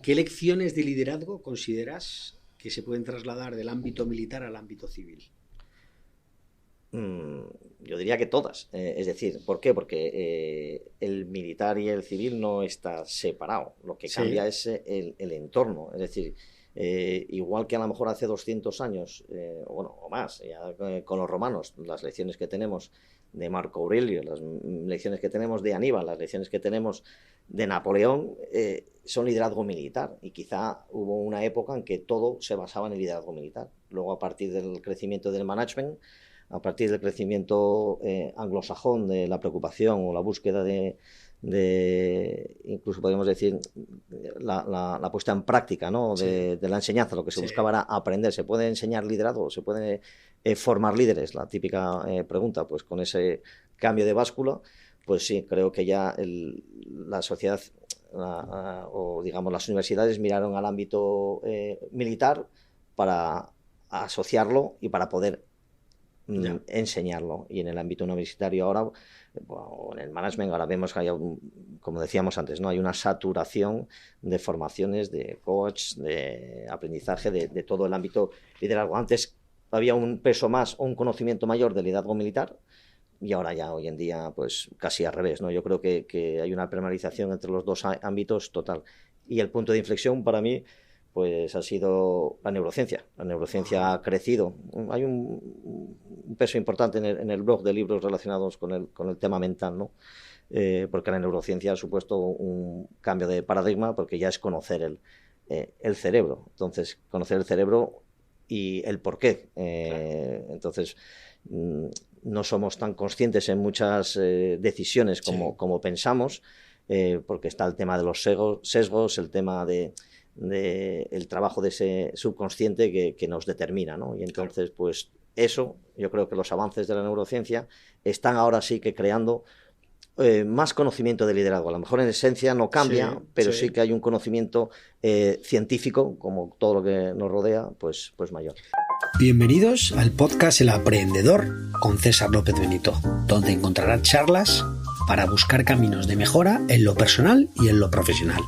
¿qué lecciones de liderazgo consideras que se pueden trasladar del ámbito militar al ámbito civil? Yo diría que todas. Es decir, ¿por qué? Porque el militar y el civil no está separado. Lo que cambia es el entorno. Es decir, igual que a lo mejor hace 200 años, o más, ya con los romanos, las lecciones que tenemos de Marco Aurelio, las lecciones que tenemos de Aníbal, las lecciones que tenemos de Napoleón, son liderazgo militar. Y quizá hubo una época en que todo se basaba en el liderazgo militar. Luego, a partir del crecimiento del management, a partir del crecimiento anglosajón, de la preocupación o la búsqueda de incluso podríamos decir, la puesta en práctica, ¿no? de la enseñanza. Lo que se buscaba era aprender. ¿Se puede enseñar liderazgo? ¿Se puede formar líderes? La típica pregunta. Pues con ese cambio de báscula, pues sí, creo que ya la sociedad o digamos las universidades miraron al ámbito militar para asociarlo y para poder enseñarlo. Y en el ámbito universitario ahora, o en el management, ahora vemos que hay, como decíamos antes, ¿no? Hay una saturación de formaciones, de coach, de aprendizaje, de todo el ámbito liderazgo. Antes había un peso más o un conocimiento mayor del liderazgo militar, y ahora ya hoy en día pues casi al revés, ¿no? Yo creo que hay una permarización entre los dos ámbitos total. Y el punto de inflexión para mí pues ha sido la neurociencia. La neurociencia ha crecido. Hay un peso importante en el blog de libros relacionados con el tema mental, ¿no? Porque la neurociencia ha supuesto un cambio de paradigma, porque ya es conocer el cerebro. Entonces, conocer el cerebro y el porqué. Entonces, no somos tan conscientes en muchas decisiones como pensamos, porque está el tema de los sesgos, el tema el trabajo de ese subconsciente que nos determina, ¿no? Y entonces, pues eso, yo creo que los avances de la neurociencia están ahora sí que creando más conocimiento de liderazgo. A lo mejor en esencia no cambia, pero sí que hay un conocimiento científico, como todo lo que nos rodea, pues mayor. Bienvenidos al podcast El Aprendedor con César López Benito, donde encontrarás charlas para buscar caminos de mejora en lo personal y en lo profesional.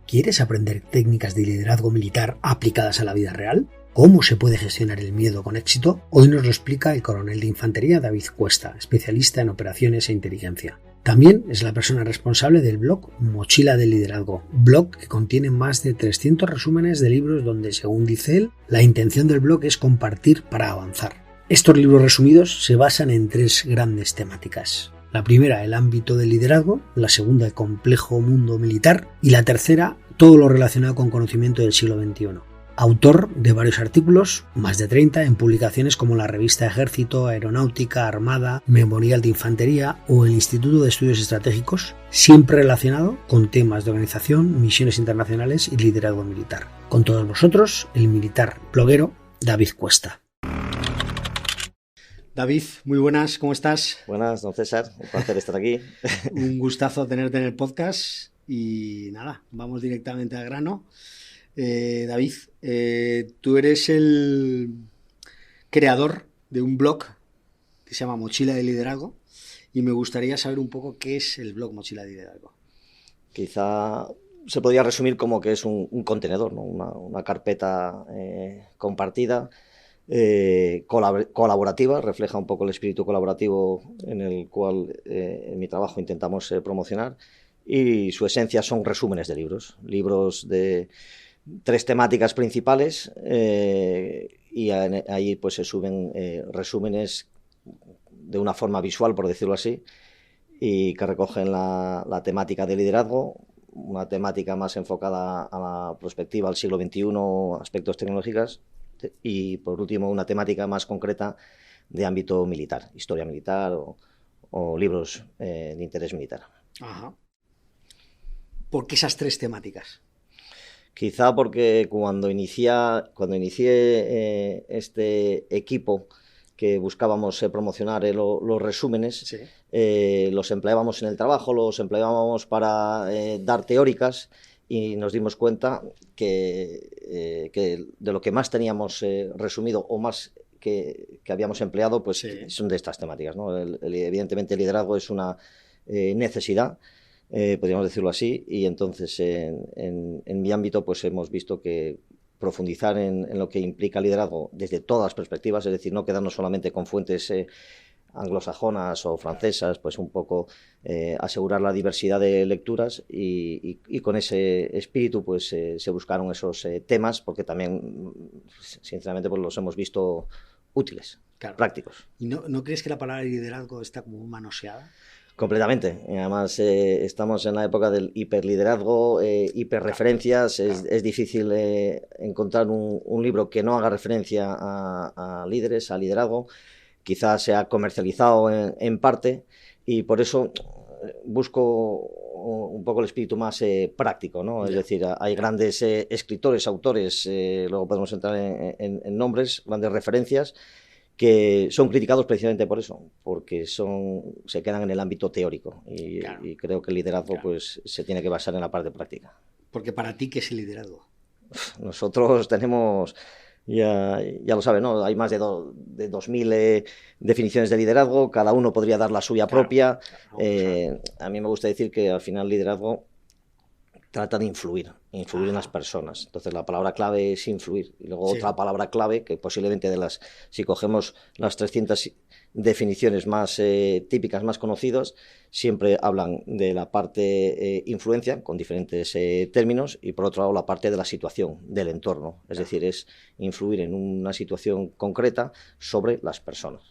¿Quieres aprender técnicas de liderazgo militar aplicadas a la vida real? ¿Cómo se puede gestionar el miedo con éxito? Hoy nos lo explica el coronel de infantería David Cuesta, especialista en operaciones e inteligencia. También es la persona responsable del blog Mochila de Liderazgo, blog que contiene más de 300 resúmenes de libros donde, según dice él, la intención del blog es compartir para avanzar. Estos libros resumidos se basan en 3 grandes temáticas. La primera, el ámbito del liderazgo; la segunda, el complejo mundo militar; y la tercera, todo lo relacionado con conocimiento del siglo XXI. Autor de varios artículos, más de 30, en publicaciones como la revista Ejército, Aeronáutica, Armada, Memorial de Infantería o el Instituto de Estudios Estratégicos, siempre relacionado con temas de organización, misiones internacionales y liderazgo militar. Con todos vosotros, el militar bloguero David Cuesta. David, muy buenas, ¿cómo estás? Buenas, don César, un placer estar aquí. Un gustazo tenerte en el podcast y nada, vamos directamente al grano. David, tú eres el creador de un blog que se llama Mochila de Liderazgo y me gustaría saber un poco qué es el blog Mochila de Liderazgo. Quizá se podría resumir como que es un contenedor, ¿no? Una carpeta compartida, colaborativa, refleja un poco el espíritu colaborativo en el cual en mi trabajo intentamos promocionar, y su esencia son resúmenes de libros de 3 temáticas principales, y ahí pues se suben resúmenes de una forma visual, por decirlo así, y que recogen la temática de liderazgo, una temática más enfocada a la perspectiva al siglo XXI, aspectos tecnológicos, y por último una temática más concreta de ámbito militar, historia militar o libros de interés militar. Ajá. ¿Por qué esas 3 temáticas? Quizá porque cuando inicié este equipo que buscábamos promocionar los resúmenes, los empleábamos en el trabajo, los empleábamos para dar teóricas, y nos dimos cuenta que de lo que más teníamos resumido o más que habíamos empleado, pues son de estas temáticas, ¿no? Evidentemente el liderazgo es una necesidad, podríamos decirlo así, y entonces en mi ámbito pues hemos visto que profundizar en lo que implica liderazgo desde todas las perspectivas, es decir, no quedarnos solamente con fuentes anglosajonas o francesas, pues un poco asegurar la diversidad de lecturas y con ese espíritu pues se buscaron esos temas porque también, sinceramente, pues los hemos visto útiles, claro, prácticos. ¿Y no crees que la palabra liderazgo está como manoseada? Completamente. Y además estamos en la época del hiperliderazgo, hiperreferencias. Claro. Es difícil encontrar un libro que no haga referencia a líderes, a liderazgo. Quizás sea comercializado en parte y por eso busco un poco el espíritu más práctico, ¿no? Es decir, hay grandes escritores, autores, luego podemos entrar en nombres, grandes referencias que son criticados precisamente por eso, porque se quedan en el ámbito teórico y creo que el liderazgo pues se tiene que basar en la parte práctica. Porque para ti, ¿qué es el liderazgo? Nosotros tenemos, ya lo saben, ¿no? Hay más de 2.000 definiciones de liderazgo, cada uno podría dar la suya propia. A mí me gusta decir que al final el liderazgo trata de influir en las personas. Entonces la palabra clave es influir. Y luego otra palabra clave, que posiblemente si cogemos las 300 definiciones más típicas, más conocidas, siempre hablan de la parte influencia, con diferentes términos, y por otro lado la parte de la situación, del entorno. Es decir, es influir en una situación concreta sobre las personas.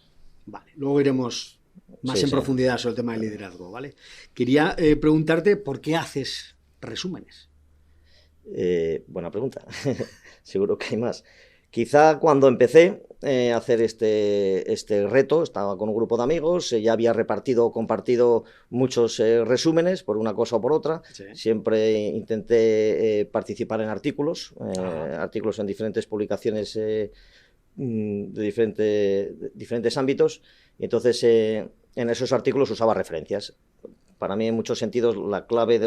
Vale, luego iremos más en profundidad sobre el tema del liderazgo, ¿vale? Quería preguntarte por qué haces resúmenes. Buena pregunta. Seguro que hay más. Quizá cuando empecé a hacer este reto, estaba con un grupo de amigos, ya había compartido muchos resúmenes por una cosa o por otra. Sí. Siempre intenté participar en artículos en diferentes publicaciones de diferentes ámbitos. Y entonces en esos artículos usaba referencias. Para mí, en muchos sentidos, la clave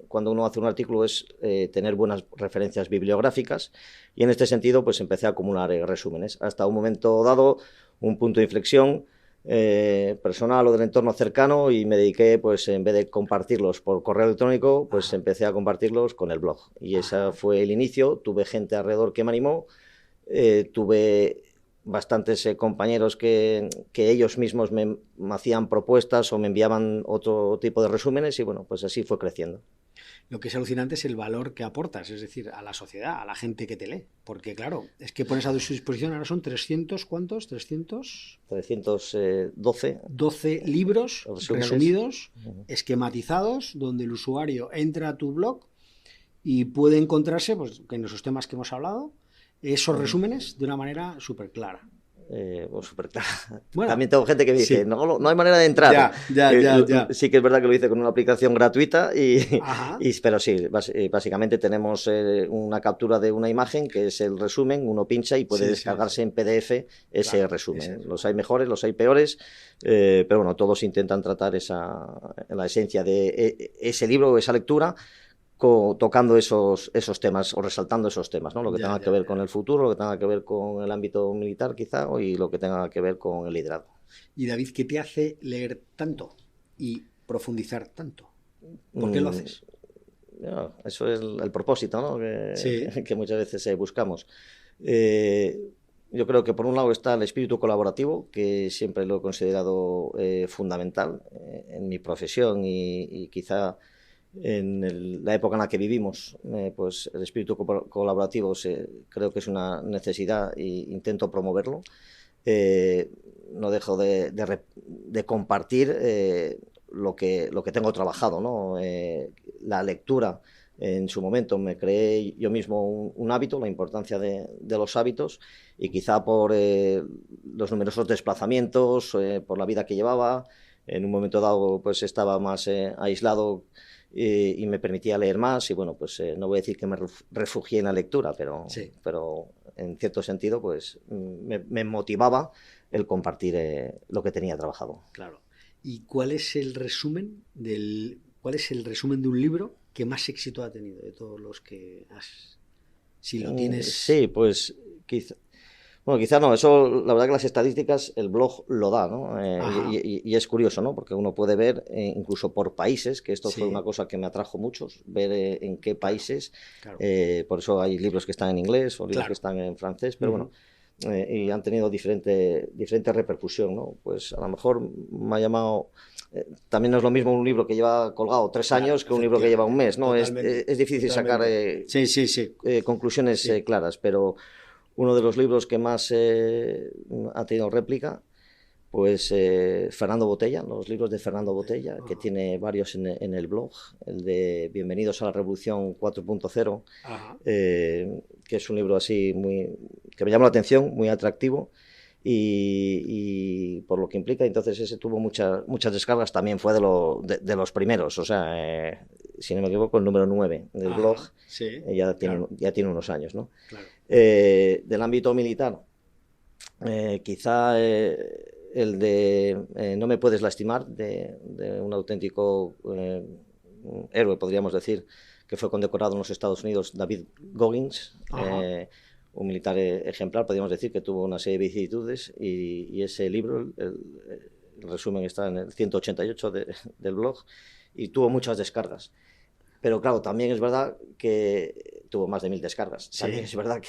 cuando uno hace un artículo es tener buenas referencias bibliográficas y en este sentido pues empecé a acumular resúmenes. Hasta un momento dado, un punto de inflexión personal o del entorno cercano y me dediqué, pues en vez de compartirlos por correo electrónico, pues empecé a compartirlos con el blog. Y ese fue el inicio. Tuve gente alrededor que me animó, tuve bastantes compañeros que ellos mismos me hacían propuestas o me enviaban otro tipo de resúmenes y bueno, pues así fue creciendo. Lo que es alucinante es el valor que aportas, es decir, a la sociedad, a la gente que te lee. Porque claro, es que pones a su disposición, ahora son 300, ¿cuántos? 312. 12 libros resumidos, esquematizados, donde el usuario entra a tu blog y puede encontrarse, pues, en esos temas que hemos hablado, esos resúmenes de una manera súper clara. Súper clara. Bueno, también tengo gente que me dice, no hay manera de entrar. Ya. Sí que es verdad que lo hice con una aplicación gratuita, pero sí, básicamente tenemos una captura de una imagen que es el resumen, uno pincha y puede descargarse en PDF ese resumen. Los hay mejores, los hay peores, pero bueno, todos intentan tratar la esencia de ese libro o esa lectura, tocando esos temas o resaltando esos temas, ¿no? Lo que tenga que ver con el futuro, lo que tenga que ver con el ámbito militar quizá y lo que tenga que ver con el liderazgo. Y David, ¿qué te hace leer tanto y profundizar tanto? ¿Por qué lo haces? Eso es el propósito, ¿no? Que muchas veces buscamos. Yo creo que por un lado está el espíritu colaborativo, que siempre lo he considerado fundamental en mi profesión y quizá en la época en la que vivimos, pues el espíritu colaborativo creo que es una necesidad e intento promoverlo. No dejo de compartir lo que tengo trabajado, ¿no? La lectura. En su momento me creé yo mismo un hábito, la importancia de los hábitos, y quizá por los numerosos desplazamientos, por la vida que llevaba, en un momento dado pues estaba más aislado y me permitía leer más y bueno, pues no voy a decir que me refugié en la lectura, pero en cierto sentido pues me motivaba el compartir lo que tenía trabajado. Claro. ¿Y cuál es el resumen de un libro que más éxito ha tenido de todos los que has? Si lo tienes... Sí, pues quizá... Bueno, quizá no, eso, la verdad que las estadísticas, el blog lo da, ¿no? Y es curioso, ¿no? Porque uno puede ver, incluso por países, que esto fue una cosa que me atrajo mucho, ver en qué países, claro. por eso hay libros que están en inglés o libros que están en francés, pero bueno, y han tenido diferente repercusión, ¿no? Pues a lo mejor me ha llamado... también no es lo mismo un libro que lleva colgado 3 años que un libro que lleva un mes, ¿no? Es difícil sacar conclusiones claras, pero uno de los libros que más ha tenido réplica, pues Fernando Botella, los libros de Fernando Botella, que tiene varios en el blog, el de Bienvenidos a la Revolución 4.0, que es un libro así que me llama la atención, muy atractivo. Y por lo que implica, entonces ese tuvo muchas descargas, también fue de los primeros, o sea, si no me equivoco, el número 9 del blog, ya tiene unos años, ¿no? Claro. Del ámbito militar, quizá el de No me puedes lastimar, de un auténtico héroe, podríamos decir, que fue condecorado en los Estados Unidos, David Goggins, un militar ejemplar, podríamos decir, que tuvo una serie de vicisitudes, y ese libro, el resumen está en el 188 del blog, y tuvo muchas descargas. Pero claro, también es verdad que tuvo más de 1000 descargas. También es verdad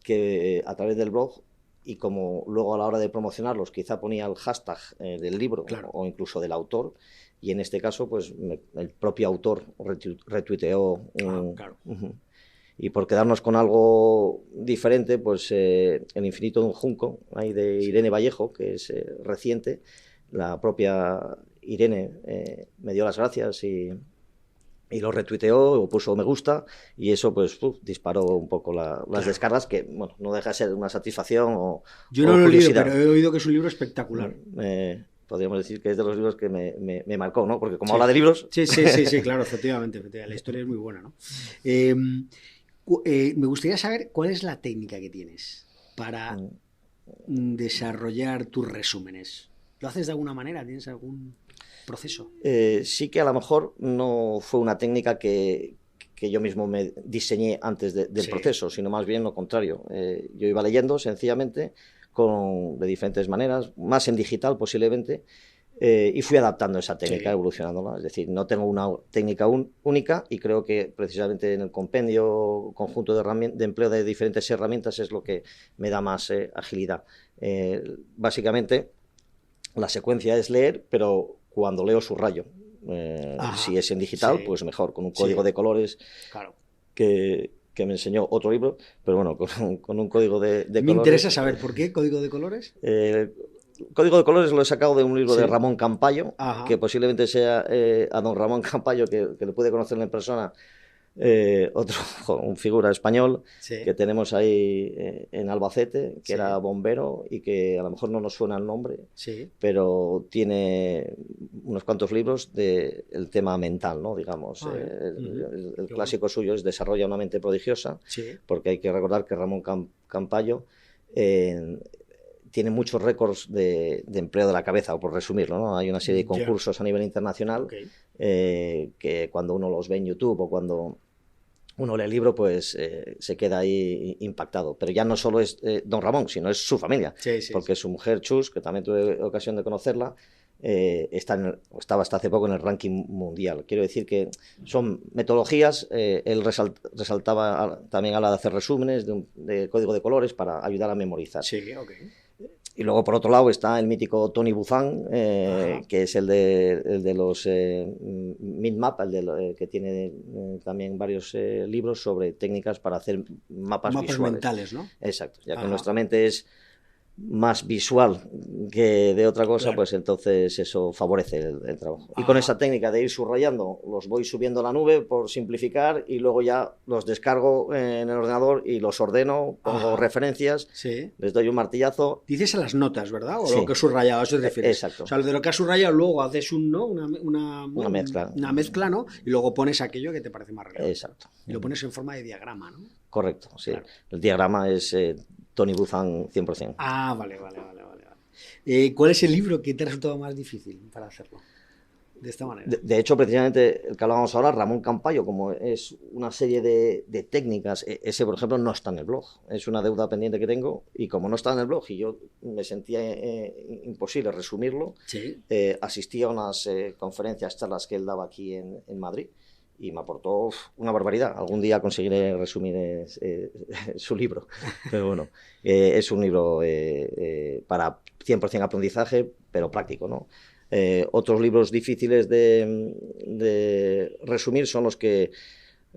que a través del blog, y como luego a la hora de promocionarlos quizá ponía el hashtag del libro, o incluso del autor, y en este caso pues el propio autor retuiteó y por quedarnos con algo diferente, pues El infinito de un junco, ahí de Irene Vallejo, que es reciente. La propia Irene me dio las gracias y lo retuiteó o puso me gusta, y eso pues disparó un poco las descargas, que bueno, no deja de ser una satisfacción Yo no lo he leído, pero he oído que es un libro espectacular. Podríamos decir que es de los libros que me marcó, ¿no? Porque como habla de libros... Sí, claro, efectivamente. La historia es muy buena, ¿no? Me gustaría saber cuál es la técnica que tienes para desarrollar tus resúmenes. ¿Lo haces de alguna manera? ¿Tienes algún proceso? Sí, que a lo mejor no fue una técnica que yo mismo me diseñé antes del proceso, sino más bien lo contrario. Yo iba leyendo sencillamente de diferentes maneras, más en digital posiblemente, y fui adaptando esa técnica, evolucionándola. Es decir, no tengo una técnica única, y creo que precisamente en el compendio conjunto de empleo de diferentes herramientas es lo que me da más agilidad. Básicamente, la secuencia es leer, pero cuando leo subrayo. Si es en digital, pues mejor, con un código de colores que me enseñó otro libro, pero bueno, con un código de colores. Me interesa saber por qué código de colores. Código de colores lo he sacado de un libro de Ramón Campayo, que posiblemente sea a don Ramón Campayo, que le pude conocer en persona, un figura español que tenemos ahí en Albacete, que era bombero y que a lo mejor no nos suena el nombre, pero tiene unos cuantos libros del tema mental, ¿no? Digamos, el clásico suyo es Desarrolla una mente prodigiosa, porque hay que recordar que Ramón Campayo tiene muchos récords de empleo de la cabeza, o por resumirlo, ¿no? Hay una serie de concursos a nivel internacional que cuando uno los ve en YouTube o cuando uno lee el libro, pues se queda ahí impactado. Pero ya no solo es don Ramón, sino es su familia, porque su mujer Chus, que también tuve ocasión de conocerla, estaba hasta hace poco en el ranking mundial. Quiero decir que son metodologías. Él resaltaba también a la de hacer resúmenes de código de colores para ayudar a memorizar. Y luego, por otro lado, está el mítico Tony Buzan, que es el de los Mindmap, que tiene también varios libros sobre técnicas para hacer mapas visuales. Mentales, ¿no? Exacto, ya que nuestra mente es más visual que de otra cosa, pues entonces eso favorece el trabajo. Y con esa técnica de ir subrayando, los voy subiendo a la nube por simplificar, y luego ya los descargo en el ordenador y los ordeno, pongo referencias, les doy un martillazo. Dices a las notas, ¿verdad? O lo que he subrayado, eso te refieres. Exacto. O sea, de lo que has subrayado luego haces una mezcla. Una mezcla, ¿no? Y luego pones aquello que te parece más relevante. Exacto. Y lo pones en forma de diagrama, ¿no? Correcto, sí. Claro. El diagrama es Tony Buzan 100%. Vale. ¿Cuál es el libro que te ha resultado más difícil para hacerlo? de esta manera. De hecho, precisamente el que hablábamos ahora, Ramón Campayo, como es una serie de técnicas, ese, por ejemplo, no está en el blog. Es una deuda pendiente que tengo y como no está en el blog y yo me sentía imposible resumirlo, Sí. Asistí a unas conferencias, charlas que él daba aquí en Madrid y me aportó una barbaridad. Algún día conseguiré resumir su libro. Pero bueno, es un libro para 100% aprendizaje, pero práctico, ¿no? Otros libros difíciles de resumir son los que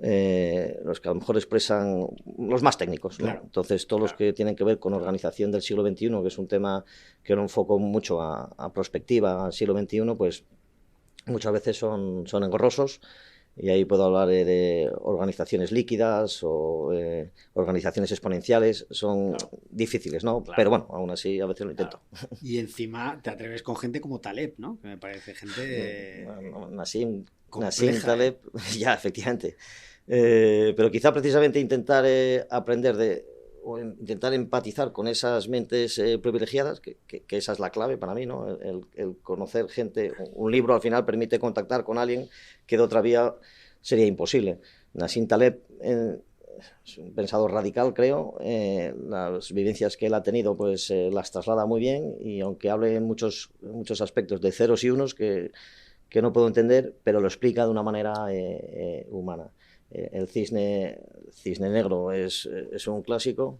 a lo mejor expresan los más técnicos, ¿no? Claro, Entonces, todos los que tienen que ver con organización del siglo XXI, que es un tema que no enfoco mucho a prospectiva al siglo XXI, pues muchas veces son engorrosos. Y ahí puedo hablar de organizaciones líquidas o organizaciones exponenciales. Son difíciles, ¿no? Claro. Pero bueno, aún así a veces lo intento. Claro. Y encima te atreves con gente como Taleb, ¿no? Que me parece gente... Nassim Taleb, ya, efectivamente. Pero quizá precisamente intentar aprender o intentar empatizar con esas mentes privilegiadas, que esa es la clave para mí, ¿no? El conocer gente. Un libro al final permite contactar con alguien que de otra vía sería imposible. Nassim Taleb es un pensador radical, creo. Las vivencias que él ha tenido pues las traslada muy bien y aunque hable en muchos aspectos de ceros y unos que no puedo entender, pero lo explica de una manera humana. El cisne negro es un clásico,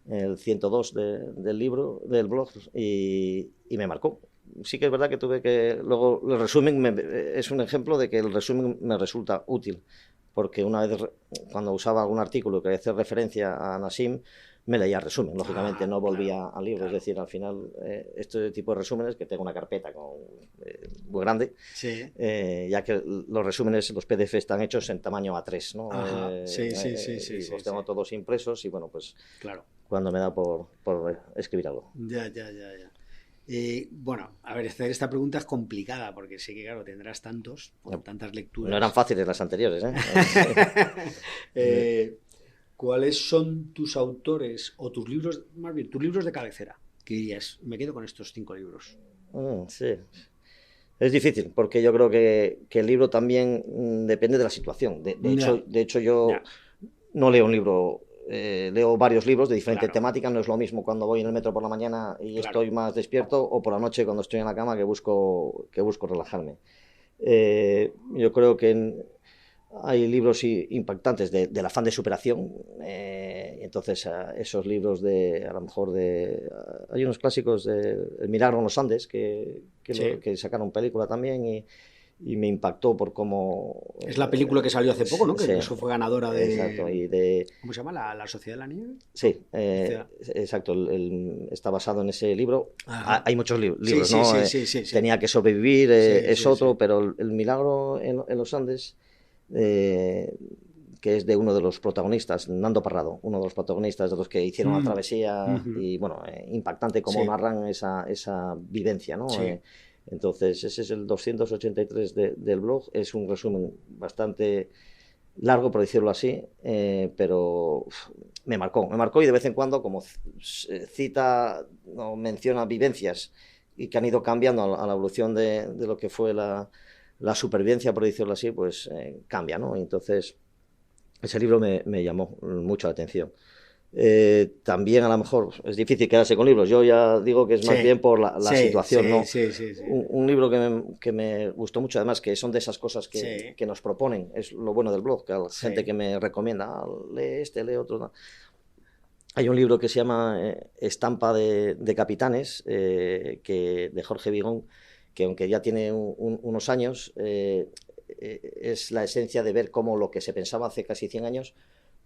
el 102 del libro, del blog, y me marcó. Sí que es verdad que tuve que... Luego el resumen es un ejemplo de que el resumen me resulta útil, porque una vez cuando usaba algún artículo que quería hacer referencia a Nassim, me leía resumen, lógicamente no volvía al libro, claro. Es decir, al final este tipo de resúmenes, que tengo una carpeta muy grande, sí. Ya que los resúmenes, los PDF están hechos en tamaño A3, ¿no? Sí, y los tengo todos impresos y bueno, pues claro. Cuando me da por escribir algo. Ya. Bueno, a ver, esta pregunta es complicada porque sé que, claro, tendrás tantas lecturas. No eran fáciles las anteriores, ¿Cuáles son tus autores o tus libros, más bien, tus libros de cabecera? Que dirías, me quedo con estos 5 libros. Sí. Es difícil, porque yo creo que el libro también depende de la situación. De hecho, yo no leo un libro, leo varios libros de diferentes temáticas. No es lo mismo cuando voy en el metro por la mañana y estoy más despierto o por la noche cuando estoy en la cama que busco relajarme. Yo creo que hay libros impactantes del afán de superación, entonces esos libros a lo mejor hay unos clásicos de El milagro en los Andes que sacaron película también y me impactó por cómo... Es la película que salió hace poco, ¿no? Que eso fue ganadora de... Exacto, ¿Cómo se llama? ¿La Sociedad de la Nieve? Sí, exacto, está basado en ese libro. Hay muchos libros, sí, ¿no? Sí. Tenía que sobrevivir, es otro, pero El milagro en los Andes... que es de uno de los protagonistas, Nando Parrado, uno de los protagonistas de los que hicieron la travesía y bueno, impactante como narran esa vivencia, ¿no? Entonces ese es el 283 del blog, es un resumen bastante largo, por decirlo así, pero me marcó y de vez en cuando como cita o menciona vivencias y que han ido cambiando a la evolución de lo que fue la supervivencia, por decirlo así, pues cambia, ¿no? Entonces, ese libro me llamó mucho la atención. También a lo mejor es difícil quedarse con libros. Yo ya digo que es más bien por la situación, ¿no? Sí. Un libro que me gustó mucho, además, que son de esas cosas que nos proponen, es lo bueno del blog, que a la gente que me recomienda, lee lee otro, ¿no? Hay un libro que se llama Estampa de Capitanes, de Jorge Vigón, que aunque ya tiene unos años, es la esencia de ver cómo lo que se pensaba hace casi 100 años,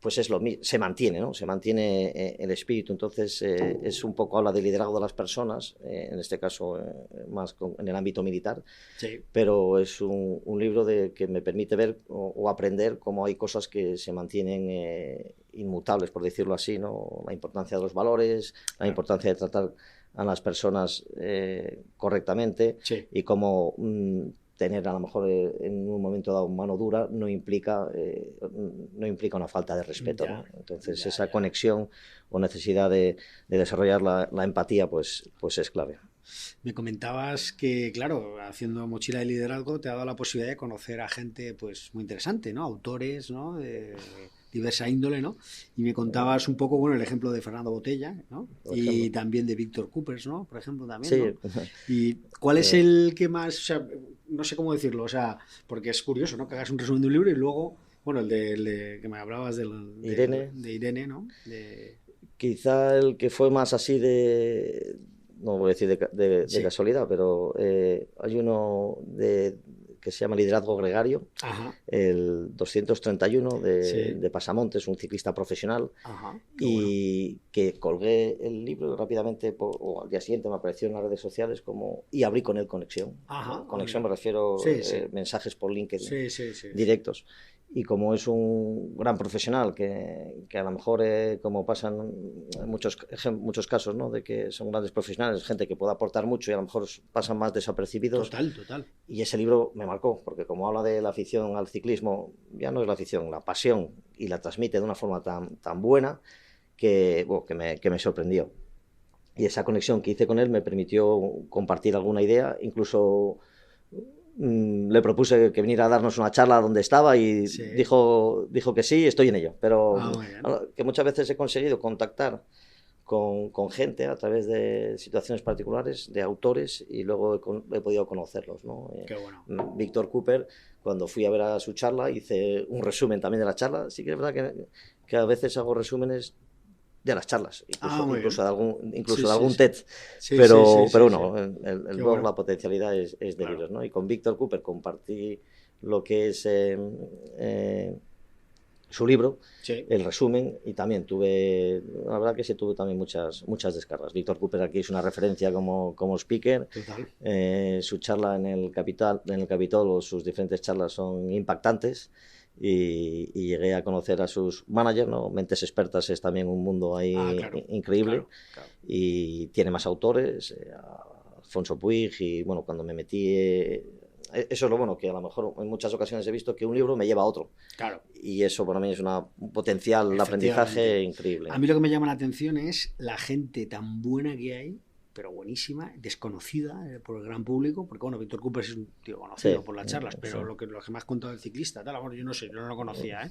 pues es lo mismo, se mantiene, ¿no? Se mantiene el espíritu. Entonces, es un poco, habla del liderazgo de las personas, en este caso más en el ámbito militar, pero es un libro que me permite ver o aprender cómo hay cosas que se mantienen inmutables, por decirlo así, ¿no? La importancia de los valores, la importancia de tratar a las personas correctamente y cómo tener a lo mejor en un momento dado mano dura no implica una falta de respeto, ¿no? Entonces esa conexión o necesidad de desarrollar la empatía pues es clave. Me comentabas que, claro, haciendo mochila de liderazgo te ha dado la posibilidad de conocer a gente pues muy interesante, ¿no? Autores, ¿no? De diversa índole, ¿no? Y me contabas un poco, bueno, el ejemplo de Fernando Botella, ¿no? Por Y ejemplo. también de Víctor Coopers, ¿no? Por ejemplo, también, Sí, ¿no? ¿Y cuál es eh, el que más, o sea, no sé cómo decirlo, o sea, porque es curioso, ¿no? Que hagas un resumen de un libro y luego, bueno, el de que me hablabas Irene, de Irene, ¿no? De... quizá el que fue más así de, no voy a decir de Sí, casualidad, pero hay uno que se llama Liderazgo Gregario, ajá, el 231 sí, de Pasamontes, un ciclista profesional, ajá, qué bueno, y que colgué el libro y rápidamente, o al día siguiente me apareció en las redes sociales y abrí con él conexión. ajá, Conexión amigo. me refiero Sí, sí, mensajes por LinkedIn sí, sí, sí, sí. directos. Y como es un gran profesional, que a lo mejor, como pasa en muchos casos, ¿no? De que son grandes profesionales, gente que puede aportar mucho y a lo mejor pasan más desapercibidos, Total, total. y ese libro me marcó, porque como habla de la afición al ciclismo, ya no es la afición, la pasión, y la transmite de una forma tan buena bueno, que me sorprendió. Y esa conexión que hice con él me permitió compartir alguna idea, incluso le propuse que viniera a darnos una charla donde estaba y Sí. dijo que sí, estoy en ello. Pero Ah, muy bien. que muchas veces he conseguido contactar con gente a través de situaciones particulares, de autores, y luego he podido conocerlos, ¿no? Qué bueno. Víctor Cooper, cuando fui a ver a su charla, hice un resumen también de la charla. Sí que es verdad que a veces hago resúmenes de las charlas, Ah, muy bien. Sí, incluso de sí, algún sí. TED, Sí, sí, sí, pero sí, sí. bueno, el Qué blog, bueno. la potencialidad es de Claro. libros, ¿no? Y con Víctor Cooper compartí lo que es eh, su libro, Sí, el resumen, y también la verdad que sí tuve también muchas descargas. Víctor Cooper aquí es una referencia como speaker. total. Su charla en el Capitol, o sus diferentes charlas, son impactantes, y llegué a conocer a sus managers, ¿no? Mentes Expertas es también un mundo Ah, ahí claro. increíble, Claro, claro. y tiene más autores, Alfonso Puig, y bueno, cuando me metí, eso es lo bueno, que a lo mejor en muchas ocasiones he visto que un libro me lleva a otro, Claro. y eso para mí es un potencial de Efectivamente. aprendizaje increíble. A mí lo que me llama la atención es la gente tan buena que hay, pero buenísima, desconocida por el gran público, porque bueno, Víctor Cooper es un tío conocido Sí, por las charlas, pero sí. lo que me has contado del ciclista, tal, bueno, yo no sé, yo no lo conocía, ¿eh?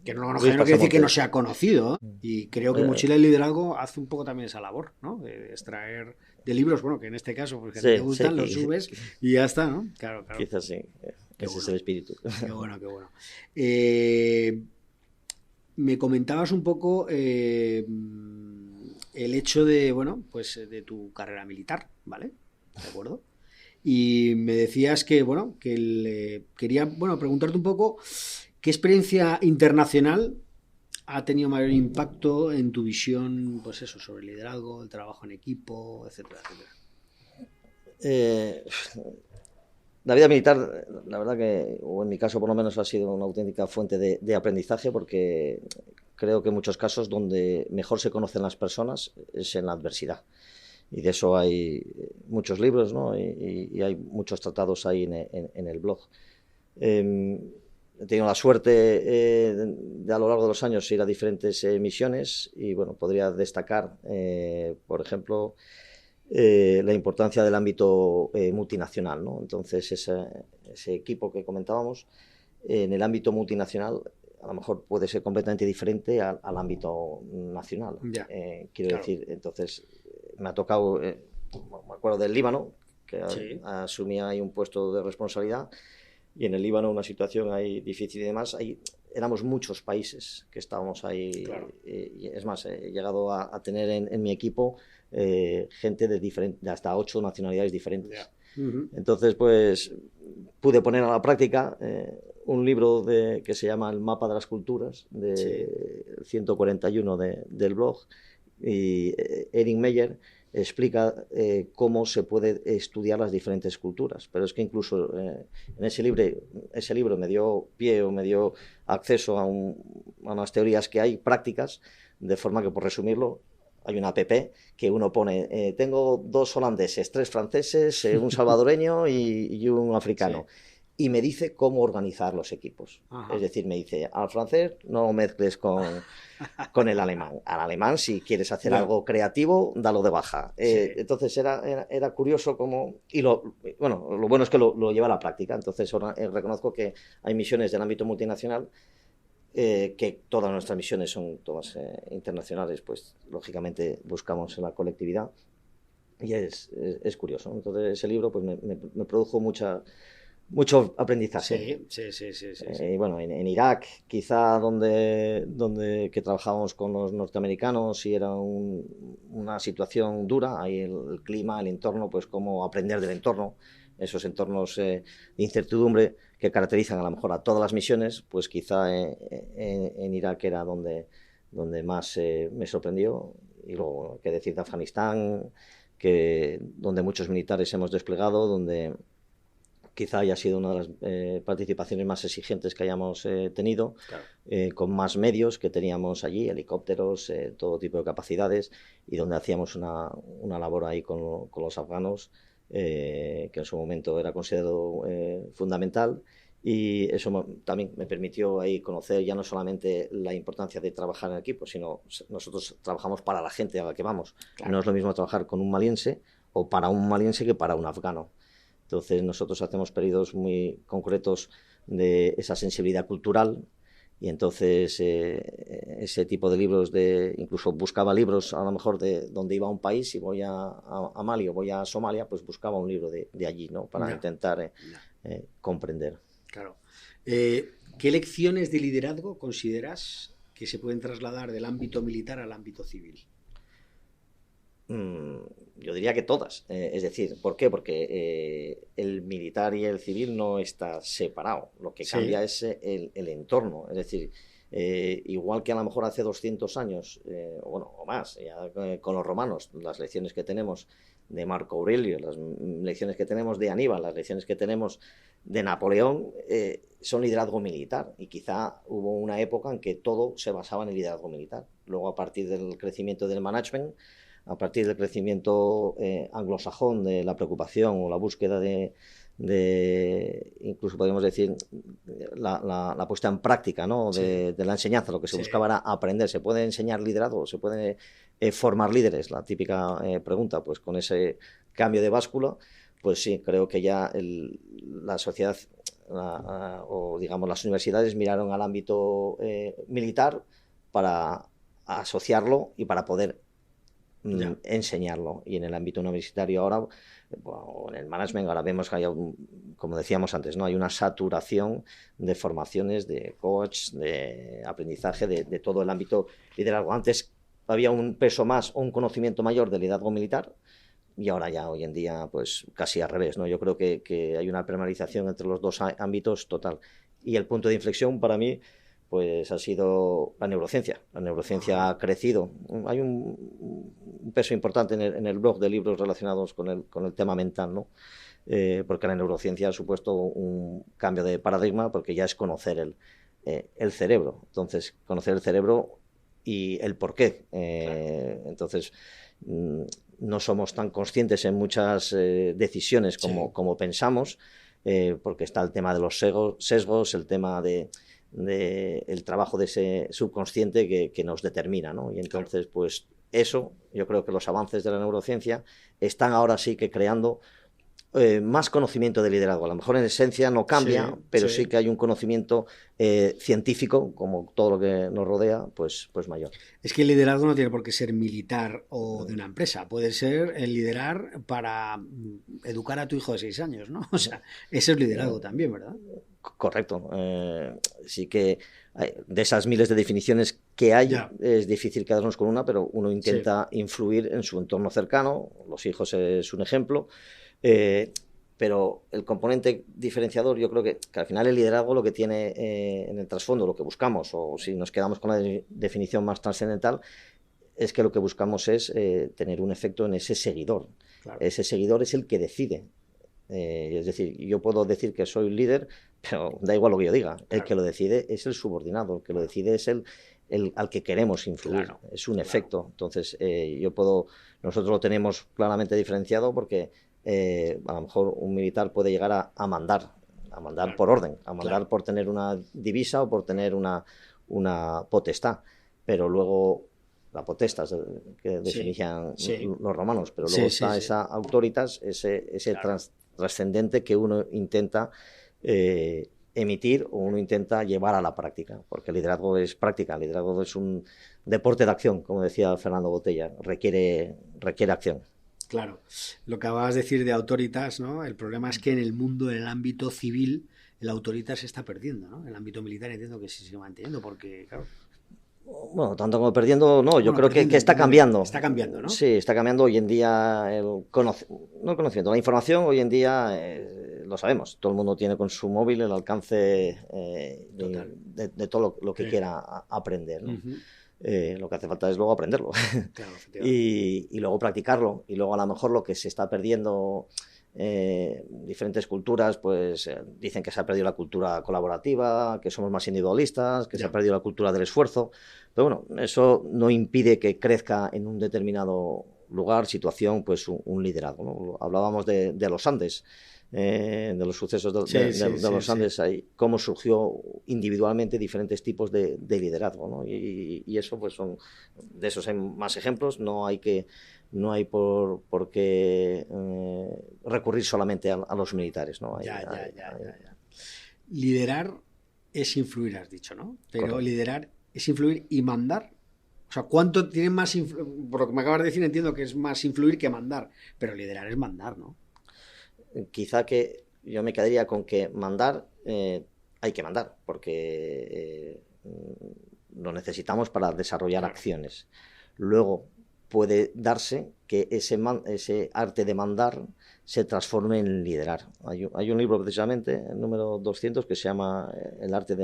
Que no lo Luis conocía no quiere decir que no Pasamontes. sea conocido, ¿eh? Y creo que Eh, Mochila de Liderazgo hace un poco también esa labor, ¿no? De extraer de libros, bueno, que en este caso, porque a ti te sí, sí, gustan, los subes y ya está, ¿no? Claro, claro. quizás sí. Qué Ese es el bueno, espíritu. qué bueno, qué bueno. Eh, Me comentabas un poco el hecho de, bueno, pues de tu carrera militar, ¿vale? ¿De acuerdo? Y me decías que, bueno, quería, bueno, preguntarte un poco qué experiencia internacional ha tenido mayor impacto en tu visión, pues eso, sobre el liderazgo, el trabajo en equipo, etcétera, etcétera. Eh, la vida militar, la verdad que, o en mi caso por lo menos, ha sido una auténtica fuente de aprendizaje, porque creo que en muchos casos donde mejor se conocen las personas es en la adversidad. Y de eso hay muchos libros, ¿no? Y hay muchos tratados ahí en el blog. Eh, He tenido la suerte, de a lo largo de los años, ir a diferentes misiones, y bueno, podría destacar, por ejemplo, la importancia del ámbito multinacional, ¿no? Entonces, ese equipo que comentábamos, en el ámbito multinacional, a lo mejor puede ser completamente diferente al ámbito nacional. Ya, Quiero claro. decir, entonces, me ha tocado, me acuerdo del Líbano, que Sí, asumía ahí un puesto de responsabilidad, y en el Líbano una situación ahí difícil y demás. Ahí éramos muchos países que estábamos ahí, claro. y es más, he llegado a tener en mi equipo gente de hasta 8 nacionalidades diferentes. Ya. Ujú. Entonces, pues pude poner a la práctica un libro que se llama El mapa de las culturas, Sí, de 141 del blog, y Erin Meyer explica cómo se puede estudiar las diferentes culturas. Pero es que incluso en ese libro me dio pie, o me dio acceso a unas teorías que hay prácticas, de forma que, por resumirlo, hay una app que uno pone, tengo 2 holandeses, 3 franceses, un salvadoreño y un africano. sí. y me dice cómo organizar los equipos. Ajá. Es decir, me dice, al francés no lo mezcles con el alemán. Al alemán, si quieres hacer algo creativo, dalo de baja. Sí. Entonces era curioso cómo... Y lo bueno es que lo lleva a la práctica. Entonces reconozco que hay misiones del ámbito multinacional, que todas nuestras misiones son todas internacionales, pues lógicamente buscamos en la colectividad. Y es curioso. Entonces ese libro pues me produjo mucho aprendizaje. Sí. Y bueno, en Irak, quizá donde que trabajábamos con los norteamericanos y era una situación dura, ahí el clima, el entorno, pues cómo aprender del entorno, esos entornos de incertidumbre que caracterizan a lo mejor a todas las misiones, pues quizá en Irak era donde más me sorprendió. Y luego, qué decir de Afganistán, donde muchos militares hemos desplegado, donde quizá haya sido una de las participaciones más exigentes que hayamos tenido, claro. Con más medios que teníamos allí, helicópteros, todo tipo de capacidades, y donde hacíamos una labor ahí con los afganos, que en su momento era considerado fundamental. Y eso también me permitió ahí conocer ya no solamente la importancia de trabajar en equipo, sino nosotros trabajamos para la gente a la que vamos. Claro. No es lo mismo trabajar con un maliense o para un maliense que para un afgano. Entonces nosotros hacemos periodos muy concretos de esa sensibilidad cultural, y entonces ese tipo de libros, incluso buscaba libros a lo mejor de donde iba a un país, si voy a Mali o voy a Somalia, pues buscaba un libro de allí, ¿no? Para intentar comprender. Claro. ¿Qué lecciones de liderazgo consideras que se pueden trasladar del ámbito militar al ámbito civil? Yo diría que todas. Es decir, ¿por qué? Porque el militar y el civil no está separado. Lo que cambia es el entorno. Es decir, igual que a lo mejor hace 200 años, o más, ya con los romanos, las lecciones que tenemos de Marco Aurelio, las lecciones que tenemos de Aníbal, las lecciones que tenemos de Napoleón, son liderazgo militar. Y quizá hubo una época en que todo se basaba en el liderazgo militar. Luego, a partir del crecimiento del management, a partir del crecimiento anglosajón, de la preocupación o la búsqueda de incluso podríamos decir, la puesta en práctica, ¿no? de la enseñanza. Lo que se buscaba era aprender. ¿Se puede enseñar liderazgo? ¿Se puede formar líderes? La típica pregunta. Pues con ese cambio de báscula, pues sí, creo que ya la sociedad o digamos las universidades miraron al ámbito militar para asociarlo y para poder enseñarlo. Y en el ámbito universitario ahora, bueno, en el management ahora vemos que hay, como decíamos antes, ¿no? Hay una saturación de formaciones, de coach, de aprendizaje, de todo el ámbito liderazgo. Antes había un peso más o un conocimiento mayor del liderazgo militar, y ahora ya hoy en día pues casi al revés, ¿no? Yo creo que hay una permanización entre los dos ámbitos total. Y el punto de inflexión para mí pues ha sido la neurociencia. La neurociencia ha crecido. Hay un peso importante en el blog de libros relacionados con el tema mental, ¿no? Porque la neurociencia ha supuesto un cambio de paradigma, porque ya es conocer el cerebro. Entonces, conocer el cerebro y el porqué. Entonces, no somos tan conscientes en muchas decisiones como pensamos, porque está el tema de los sesgos, el tema el trabajo de ese subconsciente que nos determina, ¿no? Y entonces, pues eso, yo creo que los avances de la neurociencia están ahora sí que creando más conocimiento de liderazgo. A lo mejor en esencia no cambia, pero sí que hay un conocimiento científico, como todo lo que nos rodea, pues mayor. Es que el liderazgo no tiene por qué ser militar o de una empresa. Puede ser el liderar para educar a tu hijo de 6 años, ¿no? O sea, ese es liderazgo también, ¿verdad? Correcto. Sí que de esas miles de definiciones que hay, es difícil quedarnos con una, pero uno intenta influir en su entorno cercano. Los hijos es un ejemplo. Pero el componente diferenciador, yo creo que al final el liderazgo lo que tiene en el trasfondo, lo que buscamos, o si nos quedamos con la definición más trascendental, es que lo que buscamos es tener un efecto en ese seguidor. Claro. Ese seguidor es el que decide. Es decir, yo puedo decir que soy líder, pero da igual lo que yo diga. Claro. El que lo decide es el subordinado, el que lo decide es el al que queremos influir. Claro. Es un efecto. Entonces, nosotros lo tenemos claramente diferenciado, porque a lo mejor un militar puede llegar a mandar a mandar por orden, a mandar por tener una divisa o por tener una potestad, pero luego la potestas que definían los romanos, pero luego está esa autoritas, ese trascendente que uno intenta emitir o uno intenta llevar a la práctica, porque el liderazgo es práctica, el liderazgo es un deporte de acción, como decía Fernando Botella, requiere acción. Claro, lo que acabas de decir de autoritas, ¿no? El problema es que en el mundo, en el ámbito civil, el autoritas se está perdiendo, ¿no? En el ámbito militar entiendo que sí se sigue manteniendo, porque, claro... Bueno, tanto como perdiendo, no, yo creo que está cambiando. Está cambiando, ¿no? Sí, está cambiando hoy en día no el conocimiento, la información hoy en día lo sabemos. Todo el mundo tiene con su móvil el alcance de todo lo que quiera aprender, ¿no? Lo que hace falta es luego aprenderlo. Claro, y luego practicarlo. Y luego a lo mejor lo que se está perdiendo... diferentes culturas pues dicen que se ha perdido la cultura colaborativa, que somos más individualistas, que se ha perdido la cultura del esfuerzo, pero bueno, eso no impide que crezca en un determinado lugar, situación, pues un liderazgo, ¿no? Hablábamos de los Andes, de los sucesos de los Andes, ahí, cómo surgió individualmente diferentes tipos de liderazgo, ¿no? Y eso pues de esos hay más ejemplos, no hay por qué recurrir solamente a los militares, ¿no? Liderar es influir, has dicho, ¿no? Pero correcto. Liderar es influir y mandar. O sea, ¿cuánto tiene más por lo que me acabas de decir, entiendo que es más influir que mandar, pero liderar es mandar, ¿no? Quizá que yo me quedaría con que mandar, hay que mandar, porque lo necesitamos para desarrollar acciones. Luego puede darse que ese arte de mandar se transforme en liderar. Hay un libro precisamente, el número 200, que se llama El arte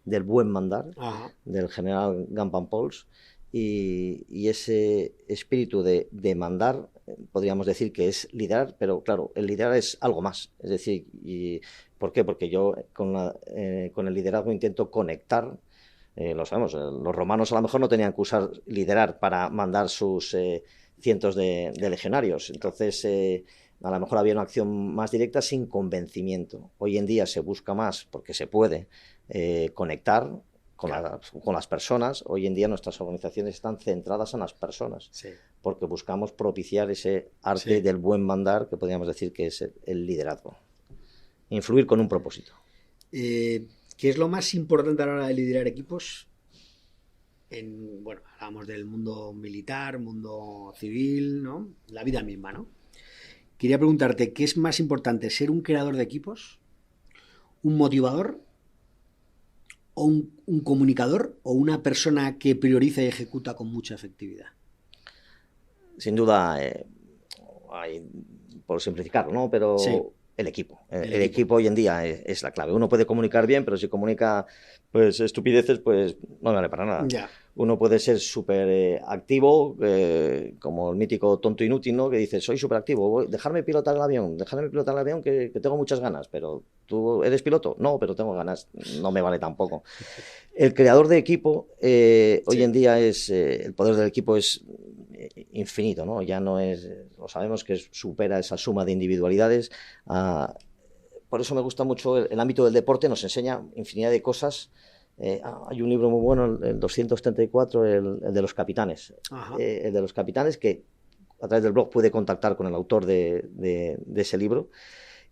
del buen mandar, Ajá. del general Gampan Pauls, y ese espíritu de mandar, podríamos decir que es liderar, pero claro, el liderar es algo más. Es decir, ¿por qué? Porque yo con el liderazgo intento conectar. Lo sabemos, los romanos a lo mejor no tenían que usar liderar para mandar sus cientos de legionarios. Entonces, a lo mejor había una acción más directa sin convencimiento. Hoy en día se busca más, porque se puede, conectar con las personas. Hoy en día nuestras organizaciones están centradas en las personas, porque buscamos propiciar ese arte del buen mandar, que podríamos decir que es el liderazgo. Influir con un propósito. ¿Qué es lo más importante a la hora de liderar equipos? Bueno, hablamos del mundo militar, mundo civil, ¿no? La vida misma, ¿no? Quería preguntarte, ¿qué es más importante, ser un creador de equipos, un motivador, o un comunicador, o una persona que prioriza y ejecuta con mucha efectividad? Sin duda, por simplificarlo, ¿no? Pero... Sí. El equipo. El equipo hoy en día es la clave. Uno puede comunicar bien, pero si comunica pues estupideces, pues no vale para nada. Ya. Uno puede ser súper activo, como el mítico tonto inútil, ¿no? Que dice, soy súper activo, dejarme pilotar el avión que tengo muchas ganas, pero ¿tú eres piloto? No, pero tengo ganas, no me vale tampoco. El creador de equipo hoy en día el poder del equipo es infinito, ¿no? Ya no es, lo sabemos que supera esa suma de individualidades. Por eso me gusta mucho el ámbito del deporte, nos enseña infinidad de cosas. Hay un libro muy bueno, el 234, el de los capitanes. El de los capitanes, que a través del blog pude contactar con el autor de ese libro,